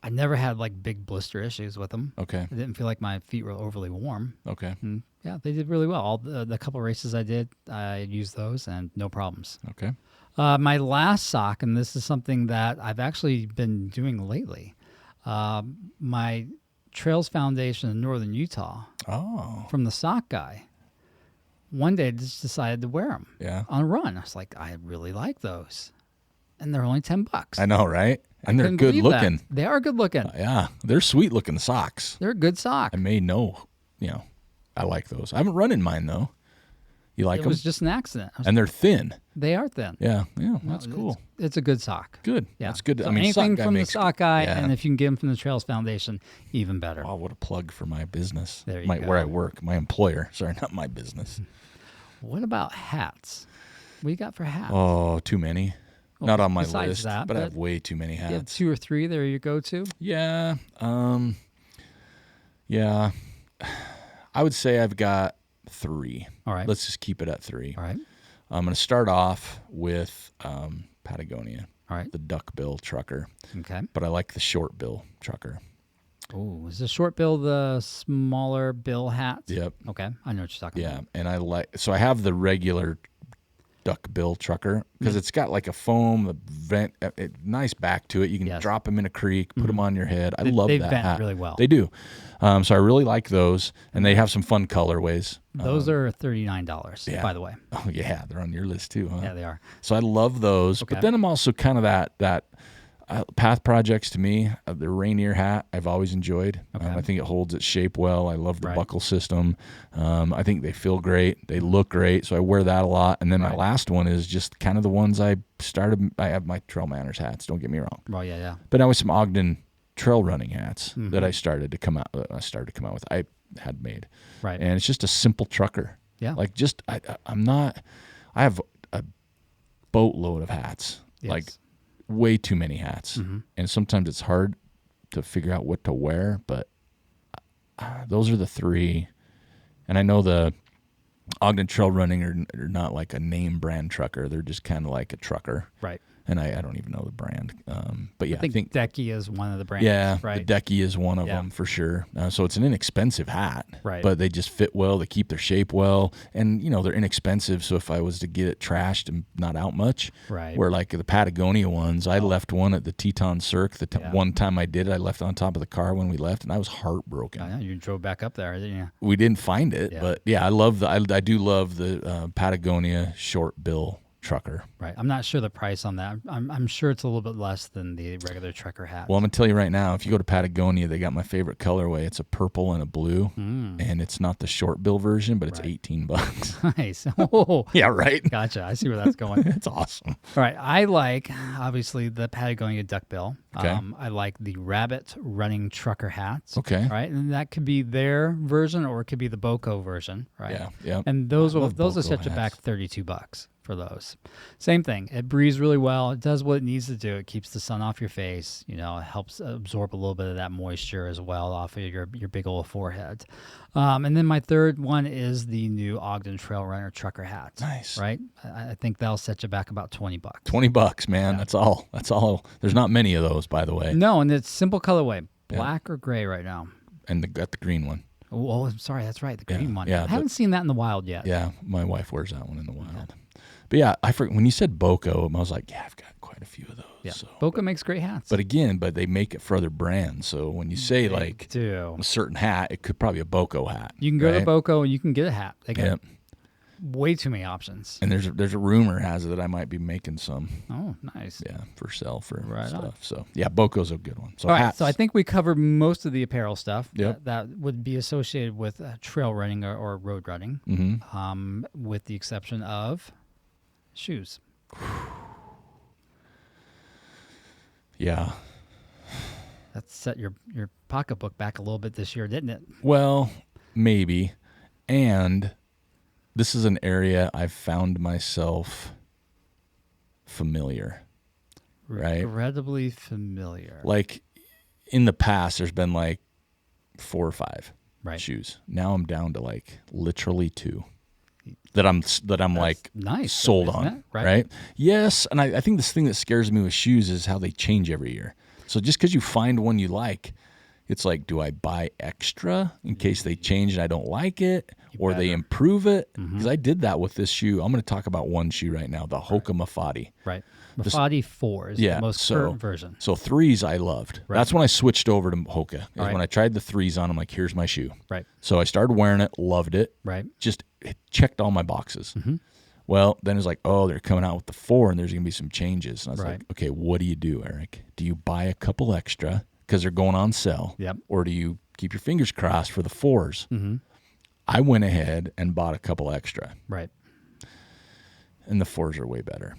B: I never had like big blister issues with them.
C: Okay.
B: I didn't feel like my feet were overly warm.
C: Okay.
B: And yeah, they did really well. All the couple races I did, I used those and no problems.
C: Okay.
B: My last sock, and this is something that I've actually been doing lately. My Trails Foundation in Northern Utah, from the sock guy, one day I just decided to wear them on a run. I was like, I really like those. And they're only $10.
C: I know, right? And they're good looking.
B: They are good looking.
C: Yeah, they're sweet looking socks.
B: They're a good sock.
C: I may know, I like those. I haven't run in mine though. You like them?
B: It was just an accident.
C: And they're thin.
B: They are thin.
C: Yeah, that's cool.
B: It's a good sock.
C: Good.
B: Yeah.
C: That's good.
B: So
C: I mean,
B: anything
C: sock guy
B: from the
C: makes,
B: sock guy,
C: yeah.
B: and if you can get them from the Trails Foundation, even better.
C: Oh, what a plug for my business.
B: There you go.
C: Where I work, my employer. Sorry, not my business.
B: What about hats? What do you got for hats?
C: Oh, too many.
B: Well,
C: not on my
B: besides
C: list,
B: that,
C: but I
B: but
C: have way too many
B: You have
C: hats.
B: 2 or 3 there you go to?
C: Yeah. Yeah. I would say I've got 3.
B: All right.
C: Let's just keep it at 3.
B: All right.
C: I'm going to start off with Patagonia,
B: All right.
C: the duckbill trucker,
B: Okay.
C: but I like the short bill trucker.
B: Oh, is the short bill the smaller bill hat?
C: Yep.
B: Okay. I know what you're talking
C: Yeah.
B: about.
C: And I have the regular duckbill trucker because it's got like a foam, vent, nice back to it. You can
B: Yes.
C: drop them in a creek, put them on your head. I
B: They-
C: love
B: they
C: that
B: vent
C: hat.
B: really well.
C: They do. So I really like those, and they have some fun colorways.
B: Those are $39,
C: yeah.
B: by the way.
C: Oh yeah, they're on your list too, huh?
B: Yeah, they are.
C: So I love those,
B: Okay.
C: but then I'm also kind of that Path Projects to me, the Rainier hat I've always enjoyed.
B: Okay.
C: I think it holds its shape well. I love the
B: Right.
C: buckle system. I think they feel great. They look great, so I wear that a lot. And then my
B: Right.
C: last one is just kind of the ones I started. I have my Trail Manners hats. Don't get me wrong,
B: Oh, yeah.
C: but now with some Ogden trail running hats
B: Mm-hmm.
C: that I started to come out with. I had made,
B: Right.
C: and it's just a simple trucker.
B: Yeah.
C: Like just I have a boatload of hats.
B: Yes.
C: Like way too many hats, and sometimes it's hard to figure out what to wear, but those are the 3. And I know the Ogden Trail Running are not like a name brand trucker. They're just kind of like a trucker.
B: Right.
C: And I don't even know the brand. But yeah,
B: I think Decky is one of the brands.
C: yeah,
B: Right.
C: the Decky is one of
B: Yeah.
C: them for sure. So it's an inexpensive hat,
B: Right.
C: but they just fit well. They keep their shape well, and they're inexpensive. So if I was to get it trashed and not out much,
B: Right.
C: Where like the Patagonia ones, I left one at the Teton Cirque.
B: Yeah.
C: One time I did it, I left it on top of the car when we left, and I was heartbroken.
B: Yeah, you drove back up there, didn't you?
C: We didn't find it,
B: Yeah.
C: but yeah, I do love the Patagonia short bill trucker.
B: Right. I'm not sure the price on that. I'm sure it's a little bit less than the regular trucker hat.
C: Well, I'm gonna tell you right now, if you go to Patagonia, they got my favorite colorway. It's a purple and a blue, and it's not the short bill version, but it's $18.
B: Nice. Oh,
C: Yeah, right.
B: gotcha. I see where that's going.
C: It's awesome.
B: All right. I like, obviously, the Patagonia duckbill.
C: Okay.
B: I like the rabbit running trucker hats.
C: Okay.
B: Right. And that could be their version or it could be the Boco version. Right.
C: Yeah, yeah.
B: And those
C: I
B: will
C: love Boco
B: set you back
C: hats.
B: $32 for those. Same thing. It breathes really well. It does what it needs to do. It keeps the sun off your face. It helps absorb a little bit of that moisture as well off of your big old forehead. And then my third one is the new Ogden Trail Runner trucker hat.
C: Nice.
B: Right? I think that'll set you back about $20.
C: $20, man. That's all. That's all. There's not many of those, by the way.
B: No, and it's simple colorway. Black or gray right now.
C: And got the green one.
B: Oh, I'm sorry. That's right. The green one.
C: yeah,
B: I haven't seen that in the wild yet.
C: Yeah, my wife wears that one in the wild. But yeah, I forgot when you said Boco, I was like, yeah, I've got quite a few of those.
B: Yeah.
C: So.
B: Boca makes great hats.
C: But again, they make it for other brands. So when you say like
B: do.
C: a certain hat, it could probably be a Boco hat.
B: You can go
C: right?
B: to Boco and you can get a hat. They got
C: Yep.
B: way too many options.
C: And there's a rumor has it that I might be making some,
B: Oh, nice.
C: for sale for
B: Right
C: stuff.
B: on.
C: So yeah, Boco's a good one. So
B: All right,
C: hats.
B: so I think we covered most of the apparel stuff
C: Yep.
B: that would be associated with trail running or road running, with the exception of shoes.
C: Yeah.
B: That set your pocketbook back a little bit this year, didn't it?
C: Well, maybe. And this is an area I've found myself familiar. Right.
B: Incredibly familiar.
C: Like in the past, there's been like 4 or 5
B: Right.
C: shoes. Now I'm down to like literally 2 that I'm like
B: nice,
C: sold
B: though,
C: on.
B: isn't it?
C: Right. Yes. And I think this thing that scares me with shoes is how they change every year. So just because you find one you like, It's like, do I buy extra in case they change and I don't like it, or they improve it? Because I did that with this shoe. I'm going to talk about one shoe right now, the Hoka Mafati.
B: Right. Mafati 4 is the most current version.
C: So 3s I loved.
B: Right.
C: That's when I switched over to Hoka.
B: Right.
C: When I tried the 3s on, I'm like, here's my shoe.
B: Right.
C: So I started wearing it, loved it.
B: Right.
C: Just it checked all my boxes. Well, then it's like, oh, they're coming out with the 4 and there's going to be some changes. And I was like, okay, what do you do, Eric? Do you buy a couple extra because they're going on sale?
B: Yep.
C: Or do you keep your fingers crossed for the 4s? I went ahead and bought a couple extra.
B: Right.
C: And the 4s are way better.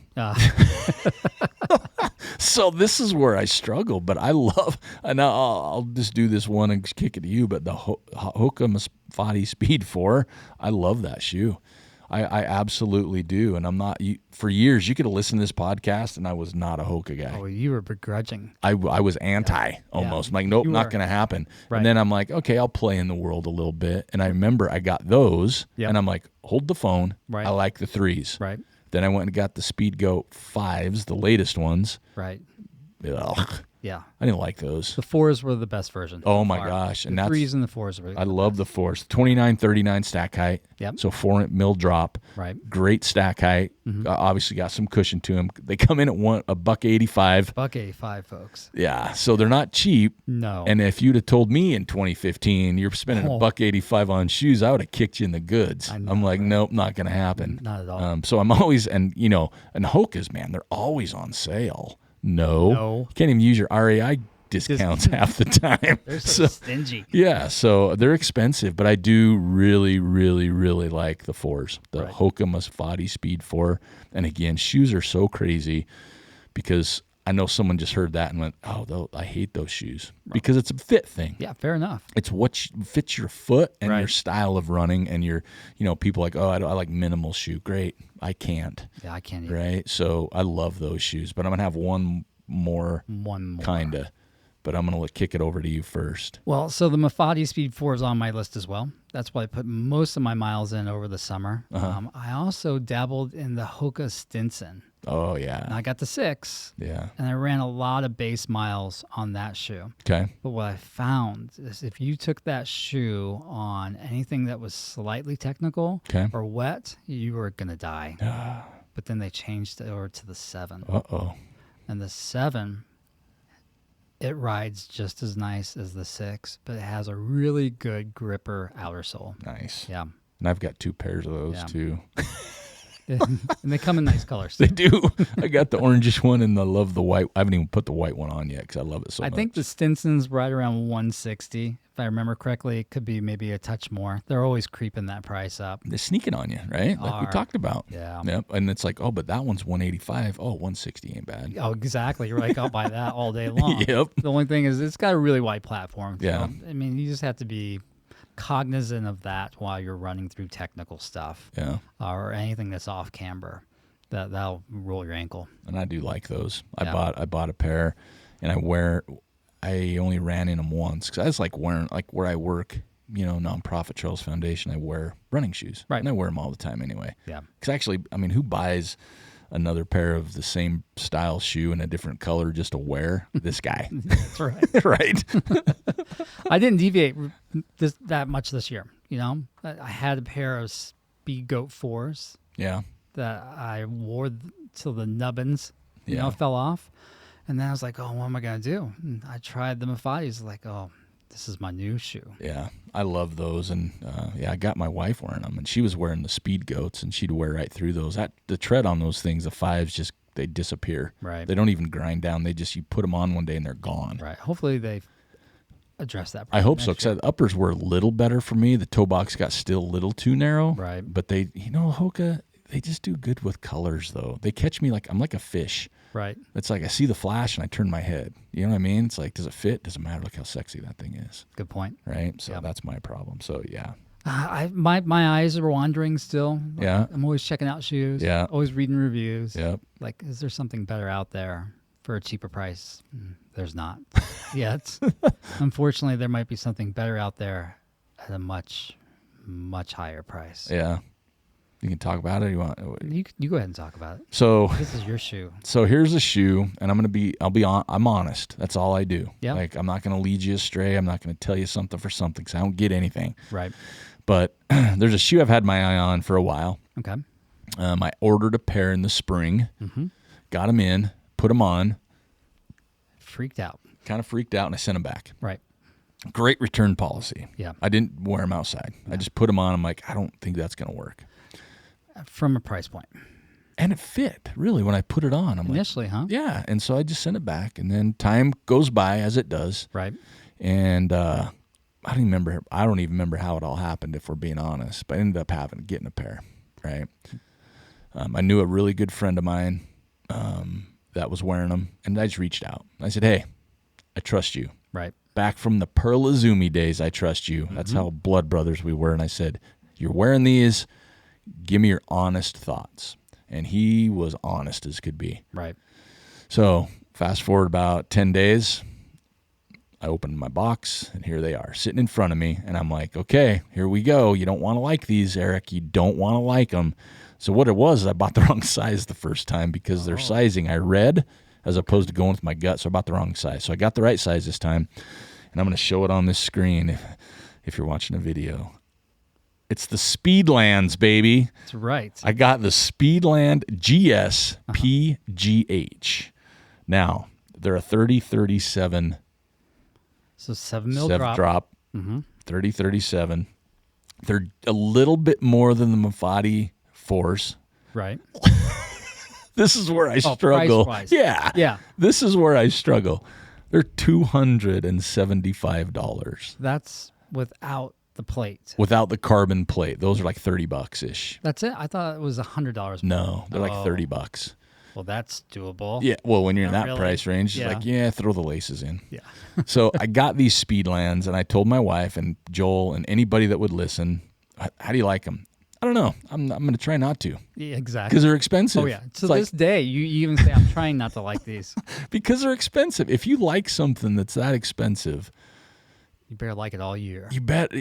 C: So this is where I struggle, but I love, and I'll just do this one and kick it to you, but the Hoka Mafati Speed 4, I love that shoe. I absolutely do. And I'm not, for years, you could have listened to this podcast and I was not a Hoka guy.
B: Oh, you were begrudging.
C: I was anti almost. I'm like, nope, not going to happen.
B: Right.
C: And then I'm like, okay, I'll play in the world a little bit. And I remember I got those and I'm like, hold the phone.
B: Right.
C: I like the 3s.
B: Right.
C: Then I went and got the Speed Goat 5s, the latest ones.
B: Right.
C: Ugh,
B: Yeah.
C: I didn't like those.
B: The 4s were the best version.
C: Oh my gosh.
B: And the 3s and the 4s were
C: I love the 4s. 29-39 stack height.
B: Yep.
C: So 4 mil drop.
B: Right.
C: Great stack height. Obviously got some cushion to them. They come in at $185.
B: $185, folks.
C: Yeah. So they're not cheap.
B: No.
C: And if you'd have told me in 2015 you're spending $185 on shoes, I would have kicked you in the goods. I'm like, nope, not going to happen.
B: Not at all.
C: So I'm always, and Hokas, man, they're always on sale. No. You can't even use your RAI discounts half the time.
B: They're so stingy.
C: Yeah, so they're expensive, but I do really, really, really like the 4s, the Hoka Mafati Speed 4. And again, shoes are so crazy because I know someone just heard that and went, oh, I hate those shoes because it's a fit thing.
B: Yeah, fair enough.
C: It's what fits your foot and your style of running and your, people like, oh, I like minimal shoe. Great. I can't.
B: Yeah, I can't either.
C: Right? So I love those shoes, but I'm going to have one more. Kind of. But I'm going to kick it over to you first.
B: Well, so the Mafati Speed 4 is on my list as well. That's why I put most of my miles in over the summer. I also dabbled in the Hoka Stinson.
C: Oh, yeah.
B: And I got the 6.
C: Yeah.
B: And I ran a lot of base miles on that shoe.
C: Okay.
B: But what I found is if you took that shoe on anything that was slightly technical or wet, you were going to die. But then they changed it over to the 7.
C: Uh-oh.
B: And the 7... it rides just as nice as the 6, but it has a really good gripper outer sole.
C: Nice.
B: Yeah.
C: And I've got 2 pairs of those too.
B: And they come in nice colors.
C: They do. I got the orangish one and I love the white. I haven't even put the white one on yet because I love it so much.
B: I think the Stinson's right around 160. If I remember correctly, it could be maybe a touch more. They're always creeping that price up.
C: They're sneaking on you, right? Like we talked about.
B: Yeah.
C: Yep. And it's like, oh, but that one's 185. Oh, 160 ain't bad.
B: Oh, exactly. You're like, I'll buy that all day long.
C: Yep.
B: The only thing is it's got a really wide platform. So,
C: Yeah.
B: I mean, you just have to be cognizant of that while you're running through technical stuff.
C: Yeah.
B: Or anything that's off camber. That'll roll your ankle.
C: And I do like those.
B: Yeah.
C: I bought a pair, and I only ran in them once because I just like wearing, like where I work, Nonprofit Trails Foundation, I wear running shoes.
B: Right.
C: And I wear them all the time anyway.
B: Yeah.
C: Because actually, I mean, who buys another pair of the same style shoe in a different color just to wear? This guy.
B: That's right.
C: Right.
B: I didn't deviate that much this year. I had a pair of Speed Goat 4s.
C: Yeah.
B: That I wore till the nubbins,
C: Yeah.
B: fell off. And then I was like, oh, what am I going to do? And I tried the Mafatis, like, oh, this is my new shoe.
C: Yeah. I love those. And I got my wife wearing them, and she was wearing the Speed Goats, and she'd wear right through those. The tread on those things, the 5s, they disappear.
B: Right.
C: They don't even grind down. You put them on one day and they're gone.
B: Right. Hopefully they address that.
C: I hope so, because the uppers were a little better for me. The toe box got still a little too narrow.
B: Right.
C: But Hoka, they just do good with colors, though. They catch me I'm like a fish.
B: Right.
C: It's like I see the flash and I turn my head. You know what I mean? It's like, does it fit? Doesn't matter. Look how sexy that thing is.
B: Good point.
C: Right? So
B: Yeah.
C: that's my problem. So, yeah.
B: My eyes are wandering still.
C: Yeah.
B: I'm always checking out shoes.
C: Yeah.
B: Always reading reviews.
C: Yep.
B: Like, is there something better out there for a cheaper price? There's not yet. Unfortunately, there might be something better out there at a much, much higher price.
C: Yeah. You can talk about it. You want?
B: You go ahead and talk about it.
C: So
B: This is your shoe.
C: So here's a shoe, and I'm honest. That's all I do.
B: Yeah.
C: Like, I'm not going to lead you astray. I'm not going to tell you something for something because I don't get anything.
B: Right.
C: But there's a shoe I've had my eye on for a while.
B: Okay.
C: I ordered a pair in the spring, got them in, put them on,
B: Freaked out.
C: kind of freaked out, and I sent them back.
B: Right.
C: Great return policy.
B: Yeah.
C: I didn't wear them outside. I just put them on. I'm like, I don't think that's going to work.
B: From a price point.
C: And it fit, really, when I put it on. I'm
B: Initially, huh?
C: like, yeah. And so I just sent it back, and then time goes by as it does.
B: Right.
C: And I don't even remember how it all happened, if we're being honest. But I ended up getting a pair, right? I knew a really good friend of mine that was wearing them, and I just reached out. I said, "Hey, I trust you."
B: Right.
C: Back from the Pearl Izumi days, I trust you. That's how blood brothers we were. And I said, "You're wearing these. Give me your honest thoughts." And he was honest as could be.
B: Right.
C: So fast forward about 10 days. I opened my box, and here they are sitting in front of me. And I'm like, okay, here we go. You don't want to like these, Eric. You don't want to like them. So what it was, I bought the wrong size the first time because their sizing I read as opposed to going with my gut. So I bought the wrong size. So I got the right size this time. And I'm going to show it on this screen if you're watching a video. It's the Speedlands, baby.
B: That's right.
C: I got the Speedland GS PGH. Now, they're a 30-37
B: So 7 mil
C: Sev
B: drop.
C: 30-37. They're a little bit more than the Mafati Force.
B: Right.
C: This is where I struggle.
B: price-wise.
C: Yeah.
B: Yeah.
C: This is where I struggle. They're $275
B: That's without the plate.
C: without the carbon plate. Those are like $30-ish.
B: That's it? I thought it was $100.
C: No, they're like
B: Oh.
C: $30.
B: Well, that's doable.
C: Yeah, well, when you're in
B: Not
C: that
B: really.
C: price range, it's
B: Yeah.
C: like, yeah, throw the laces in.
B: Yeah.
C: So I got these Speedlands, and I told my wife and Joel and anybody that would listen, how do you like them? I don't know. I'm going to try not to
B: Yeah, exactly.
C: because they're expensive.
B: Oh, yeah.
C: It's
B: To
C: like,
B: this day, you even say, I'm trying not to like these.
C: because they're expensive. If you like something that's that expensive,
B: You better like it all year.
C: you bet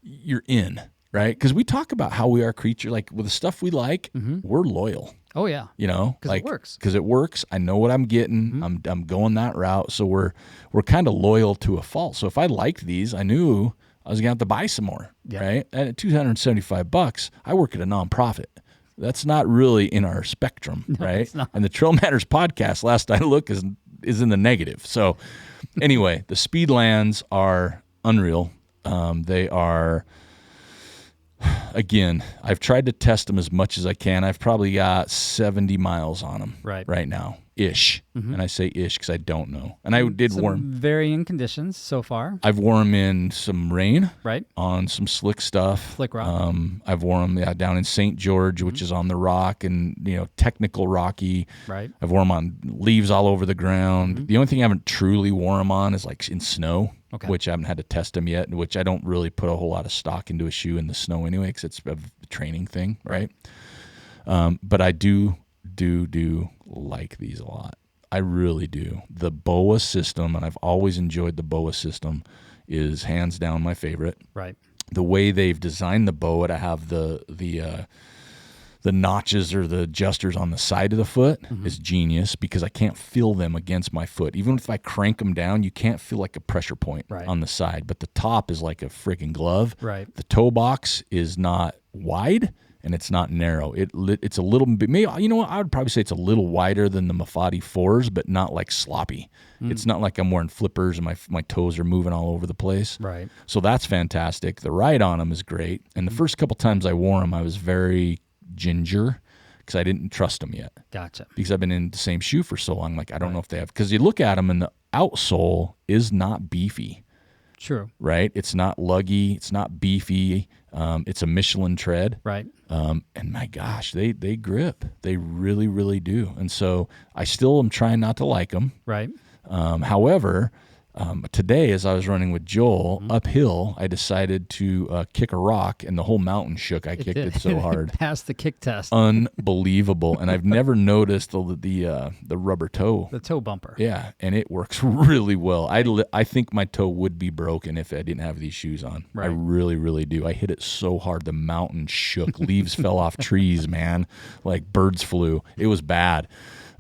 C: you're in, right? Because we talk about how we are creature, like with the stuff we like, we're loyal.
B: Oh, yeah.
C: You know,
B: 'Cause it works.
C: Because it works. I know what I'm getting. I'm going that route. So we're kind of loyal to a fault. So if I liked these, I knew I was gonna have to buy some more.
B: Yeah.
C: Right. And at $275, I work at a nonprofit. That's not really in our spectrum, right?
B: it's not.
C: And the Trail Matters podcast, last I look, is in the negative. So anyway, the Speedlands are unreal. They are. Again, I've tried to test them as much as I can. I've probably got 70 miles on them right now, ish. And I say ish because I don't know. And I did
B: Some
C: warm.
B: varying conditions so far.
C: I've worn them in some rain,
B: Right.
C: on some slick stuff.
B: Slick rock.
C: I've worn them down in St. George, which is on the rock and technical rocky.
B: Right.
C: I've worn them on leaves all over the ground. The only thing I haven't truly worn them on is like in snow.
B: Okay.
C: Which I haven't had to test them yet, which I don't really put a whole lot of stock into a shoe in the snow anyway, because it's a training thing, right? But I do like these a lot. I really do. The BOA system, and I've always enjoyed the BOA system, is hands down my favorite.
B: Right.
C: The way they've designed the BOA to have the notches or the adjusters on the side of the foot is genius, because I can't feel them against my foot. Even if I crank them down, you can't feel like a pressure point on the side. But the top is like a freaking glove.
B: Right.
C: The toe box is not wide and it's not narrow. It's a little bit, maybe, you know what? I would probably say it's a little wider than the Mafati 4s, but not like sloppy. It's not like I'm wearing flippers and my toes are moving all over the place.
B: Right.
C: So that's fantastic. The ride on them is great. And the first couple times I wore them, I was very ginger because I didn't trust them yet,
B: Gotcha.
C: because I've been in the same shoe for so long. Like, I don't know if they have, because you look at them and the outsole is not beefy,
B: True.
C: right? It's not luggy. It's not beefy. It's a Michelin tread.
B: Right.
C: And my gosh, they grip. They really, really do. And so I still am trying not to like them.
B: Right.
C: However, Today, as I was running with Joel
B: Mm-hmm.
C: uphill, I decided to kick a rock, and the whole mountain shook. I kicked it so hard.
B: Passed the kick test.
C: Unbelievable. And I've never noticed the rubber toe.
B: The toe bumper.
C: Yeah, and it works really well. I think my toe would be broken if I didn't have these shoes on. I
B: Right.
C: really, really do. I hit it so hard, the mountain shook. Leaves fell off trees, man. Like birds flew. It was bad.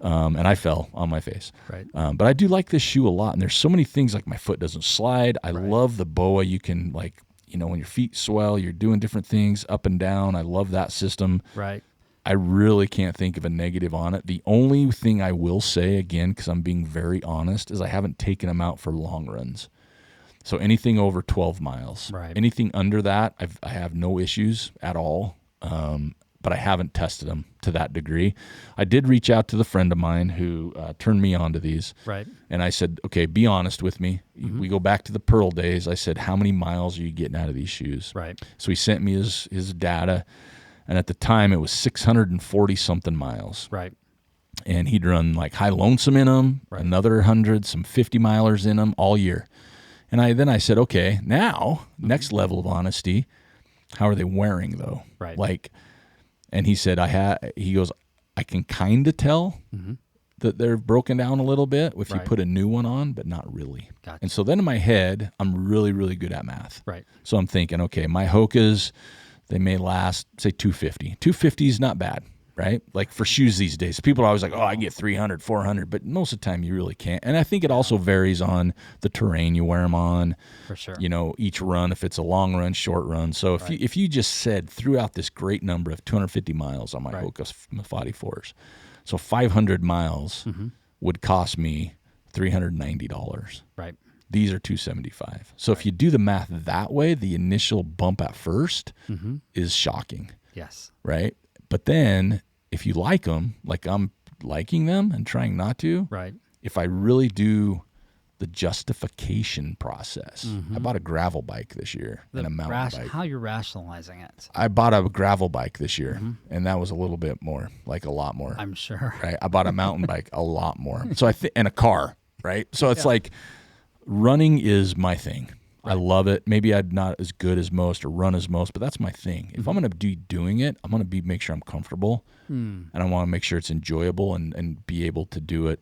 C: And I fell on my face.
B: Right.
C: But I do like this shoe a lot. And there's so many things, like my foot doesn't slide. I love the BOA. You can, like, when your feet swell, you're doing different things up and down. I love that system.
B: Right.
C: I really can't think of a negative on it. The only thing I will say, again, because I'm being very honest, is I haven't taken them out for long runs. So anything over 12 miles.
B: Right.
C: Anything under that, I have no issues at all. But I haven't tested them to that degree. I did reach out to the friend of mine who turned me on to these.
B: Right.
C: And I said, okay, be honest with me.
B: Mm-hmm.
C: We go back to the Pearl days. I said, how many miles are you getting out of these shoes?
B: Right.
C: So he sent me his data. And at the time, it was 640 something miles.
B: Right.
C: And he'd run like High Lonesome in them,
B: Right.
C: another 100, some 50 milers in them all year. And I said, okay, now next level of honesty, how are they wearing though?
B: Right.
C: And he said, he goes, I can kind of tell that they're broken down a little bit if you
B: Right.
C: put a new one on, but not really.
B: Gotcha.
C: And so then in my head, I'm really, really good at math.
B: Right.
C: So I'm thinking, okay, my Hokas, they may last, say, 250. 250 is not bad, right? Like for shoes these days, people are always like, oh, I can get 300, 400, but most of the time you really can't. And I think it also varies on the terrain you wear them on.
B: For sure.
C: Each run, if it's a long run, short run. So if you just said throughout this great number of 250 miles on my
B: Right.
C: Hoka Mafati 4s, so 500 miles would cost me $390.
B: Right.
C: These are $275. So if you do the math that way, the initial bump at first is shocking,
B: Yes.
C: right? But then if you like them, like I'm liking them and trying not to,
B: Right.
C: if I really do the justification process, I bought a gravel bike this year and a mountain bike.
B: How you're rationalizing it.
C: I bought a gravel bike this year, and that was a little bit more, like a lot more.
B: I'm sure.
C: Right? I bought a mountain bike a lot more. So and a car, right? So it's like running is my thing. I love it. Maybe I'm not as good as most or run as most, but that's my thing. If I'm going to be doing it, I'm going to make sure I'm comfortable, and I want to make sure it's enjoyable and be able to do it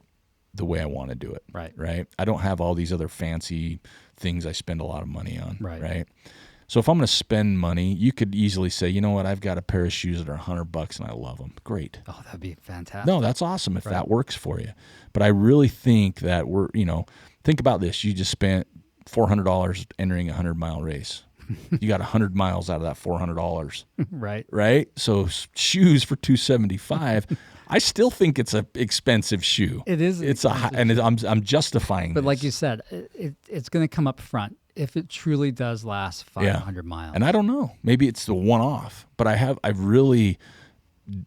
C: the way I want to do it.
B: Right.
C: Right. I don't have all these other fancy things I spend a lot of money on.
B: Right.
C: Right. So if I'm going to spend money, you could easily say, you know what, I've got a pair of shoes that are $100 and I love them. Great.
B: Oh, that'd be fantastic.
C: No, that's awesome if that works for you. But I really think that think about this. You just spent $400 entering a 100-mile race. You got 100 miles out of that $400.
B: Right.
C: Right? So shoes for $275. I still think it's an expensive shoe.
B: It is.
C: I'm justifying.
B: But
C: this.
B: like you said, it's going to come up front if it truly does last 500 miles.
C: And I don't know. Maybe it's the one-off. But I've really,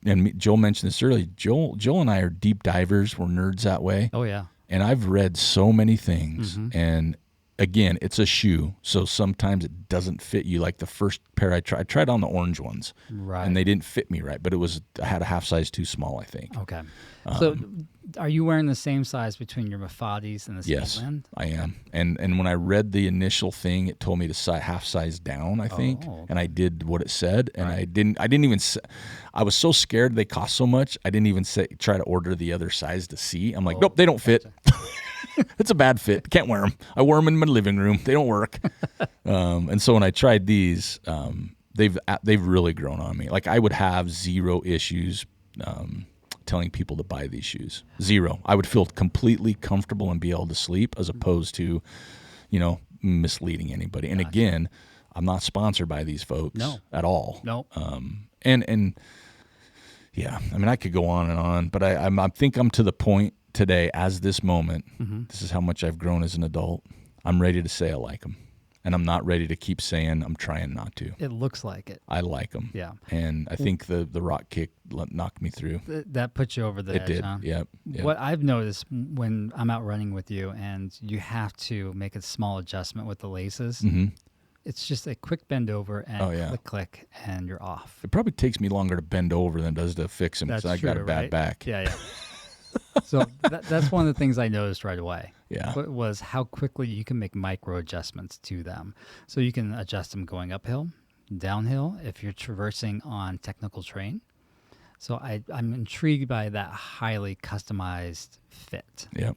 C: and Joel mentioned this earlier. Joel and I are deep divers. We're nerds that way.
B: Oh yeah.
C: And I've read so many things. And again, it's a shoe, so sometimes it doesn't fit you. Like the first pair I tried on the orange ones,
B: Right.
C: and they didn't fit me right. But I had a half size too small, I think.
B: Okay. So are you wearing the same size between your Mafatis and the
C: Yes,
B: Speedland?
C: I am. And when I read the initial thing, it told me to half size down, I think.
B: Oh, okay.
C: And I did what it said, and I didn't even. I was so scared they cost so much. I didn't even try to order the other size to see. I'm like, nope, they don't fit. It's a bad fit. Can't wear them. I wear them in my living room. They don't work. And so when I tried these, they've really grown on me. Like I would have zero issues telling people to buy these shoes. Zero. I would feel completely comfortable and be able to sleep as opposed to, misleading anybody. And again, I'm not sponsored by these folks at all.
B: No.
C: And yeah, I mean, I could go on, but I think I'm to the point today, as this moment, this is how much I've grown as an adult. I'm ready to say I like them. And I'm not ready to keep saying I'm trying not to.
B: It looks like it.
C: I like them.
B: Yeah.
C: And I think the rock kick knocked me through.
B: That puts you over the edge,
C: It did.
B: huh?
C: Yep.
B: What I've noticed when I'm out running with you and you have to make a small adjustment with the laces, it's just a quick bend over and click, and you're off.
C: It probably takes me longer to bend over than it does to fix them because I got a bad back.
B: Yeah. So that's one of the things I noticed right away.
C: Yeah.
B: was how quickly you can make micro adjustments to them. So you can adjust them going uphill, downhill, if you're traversing on technical terrain. So I'm intrigued by that highly customized fit.
C: Yep.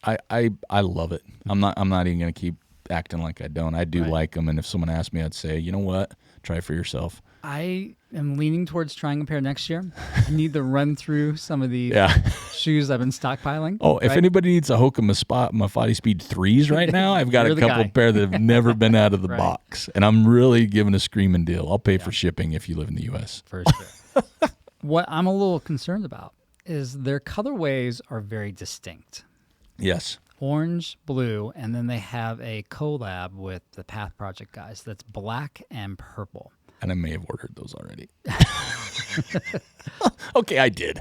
C: I love it. I'm not even going to keep acting like I don't. I do
B: Right.
C: like them, and if someone asked me, I'd say, you know what? Try for yourself.
B: I am leaning towards trying a pair next year. I need to run through some of the
C: Yeah.
B: shoes I've been stockpiling.
C: Oh, if
B: right?
C: anybody needs a Hoka Mafati Speed 3s right now, I've got
B: You're
C: a
B: the
C: couple
B: guy.
C: pair that have never been out of the
B: Right.
C: box, and I'm really giving a screaming deal. I'll pay for shipping if you live in the U.S.
B: For sure. What I'm a little concerned about is their colorways are very distinct.
C: Yes.
B: Orange, blue, and then they have a collab with the Path Project guys that's black and purple.
C: And I may have ordered those already. Okay, I did.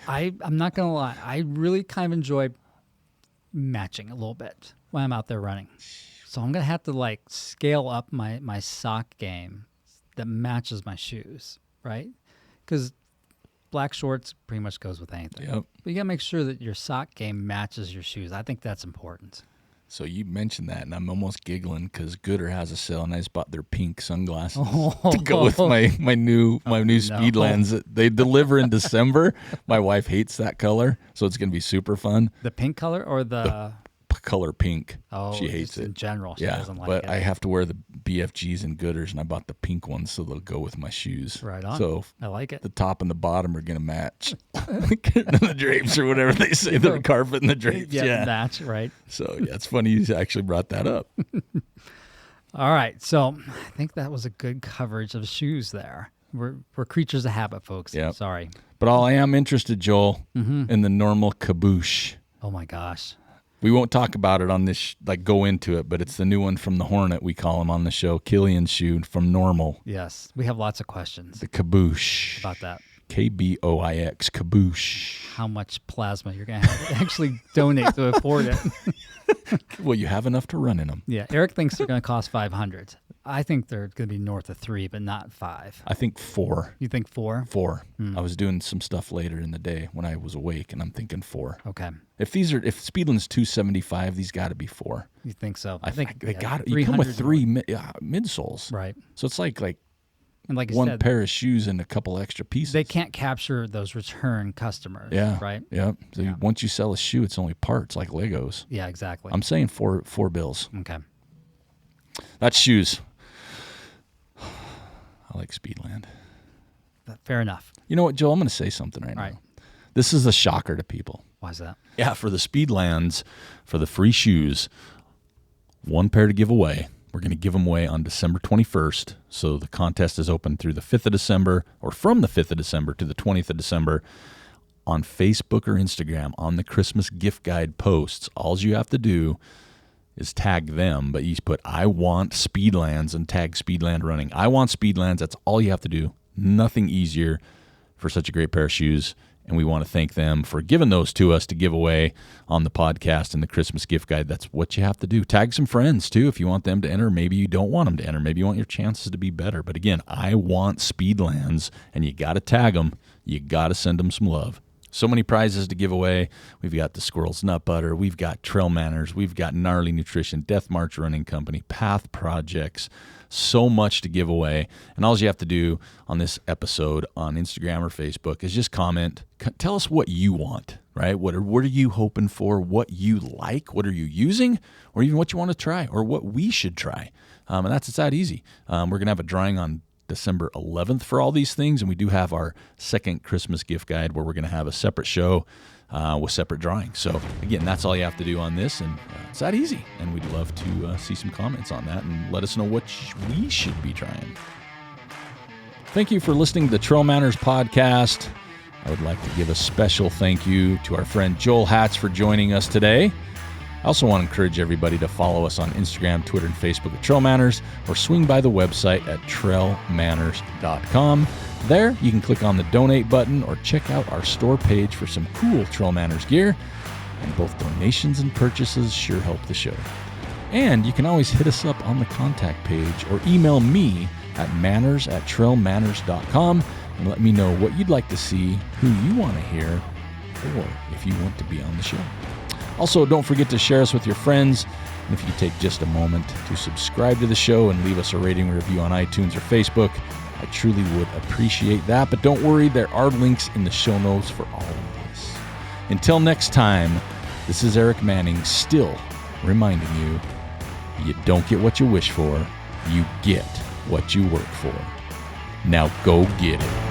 B: I'm not going to lie. I really kind of enjoy matching a little bit when I'm out there running. So I'm going to have to like scale up my sock game that matches my shoes, right? Because black shorts pretty much goes with anything.
C: Yep.
B: But you got to make sure that your sock game matches your shoes. I think that's important.
C: So you mentioned that, and I'm almost giggling because Gooder has a sale, and I just bought their pink sunglasses
B: Oh.
C: to go with my new Speedlands that they deliver in December. My wife hates that color, so it's going to be super fun.
B: The pink color or the
C: Color pink.
B: oh,
C: She hates
B: just in
C: it.
B: general. She
C: Yeah,
B: doesn't like
C: but
B: it.
C: I have to wear the BFGs and Gooders, and I bought the pink ones so they'll go with my shoes.
B: Right on.
C: So
B: I like it.
C: the top and the bottom are going to match. The drapes or whatever they say, the carpet and the drapes. Yeah.
B: Match, right?
C: So yeah, it's funny you actually brought that up.
B: All right. So I think that was a good coverage of shoes there. We're creatures of habit, folks.
C: Yep.
B: Sorry.
C: But I am interested, Joel,
B: Mm-hmm.
C: in the normal Kaboosh.
B: Oh my gosh.
C: We won't talk about it on this, go into it, but it's the new one from the Hornet, we call him on the show, Killian's shoe from Normal.
B: Yes. We have lots of questions
C: The Kaboosh.
B: about that.
C: K-B-O-I-X, Kaboosh.
B: How much plasma you're going to have to actually donate to afford it.
C: Well, you have enough to run in them.
B: Yeah. Eric thinks they're going to cost $500. I think they're going to be north of $3, but not $5.
C: I think 4.
B: You think $4?
C: 4. I was doing some stuff later in the day when I was awake, and I'm thinking 4.
B: Okay.
C: If Speedland's $275, these got to be 4.
B: You think so?
C: I think they
B: yeah,
C: got it. You come with
B: 300
C: 3 midsoles.
B: Right.
C: So it's like
B: And like I
C: one
B: said,
C: pair of shoes and a couple extra pieces.
B: they can't capture those return customers.
C: Yeah.
B: Right?
C: Yeah. So
B: Yeah.
C: once you sell a shoe, it's only parts like Legos.
B: Yeah, exactly.
C: I'm saying four bills.
B: Okay.
C: That's shoes. I like Speedland.
B: Fair enough.
C: You know what, Joel? I'm going to say something right
B: All right.
C: now. This is a shocker to people.
B: Why is that?
C: Yeah, for the Speedlands, for the free shoes, one pair to give away. We're going to give them away on December 21st. So the contest is open through the 5th of December, or from the 5th of December to the 20th of December on Facebook or Instagram on the Christmas gift guide posts. All you have to do is tag them, but you put I want Speedlands and tag Speedland Running. I want Speedlands. That's all you have to do. Nothing easier for such a great pair of shoes. And we want to thank them for giving those to us to give away on the podcast and the Christmas gift guide. That's what you have to do. Tag some friends, too, if you want them to enter. Maybe you don't want them to enter. Maybe you want your chances to be better. But again, I want Speedlands, and you got to tag them. You got to send them some love. So many prizes to give away. We've got the Squirrels Nut Butter. We've got Trail Manners. We've got Gnarly Nutrition, Death March Running Company, Path Projects. So much to give away. And all you have to do on this episode on Instagram or Facebook is just comment. Tell us what you want, right? What are you hoping for? What you like? What are you using? Or even what you want to try or what we should try. And it's that easy. We're going to have a drawing on December 11th for all these things. And we do have our second Christmas gift guide where we're going to have a separate show with separate drawings. So again, that's all you have to do on this, and it's that easy. And we'd love to see some comments on that and let us know what we should be trying. Thank you for listening to the Trail Manners podcast. I would like to give a special thank you to our friend Joel Hatz for joining us today. I also want to encourage everybody to follow us on Instagram, Twitter, and Facebook at Trail Manners, or swing by the website at trailmanners.com. There, you can click on the donate button or check out our store page for some cool Trail Manners gear. And both donations and purchases sure help the show. And you can always hit us up on the contact page or email me at manners@trailmanners.com and let me know what you'd like to see, who you want to hear, or if you want to be on the show. Also, don't forget to share us with your friends. And if you could take just a moment to subscribe to the show and leave us a rating or review on iTunes or Facebook, I truly would appreciate that. But don't worry, there are links in the show notes for all of this. Until next time, this is Eric Manning, still reminding you, you don't get what you wish for, you get what you work for. Now go get it.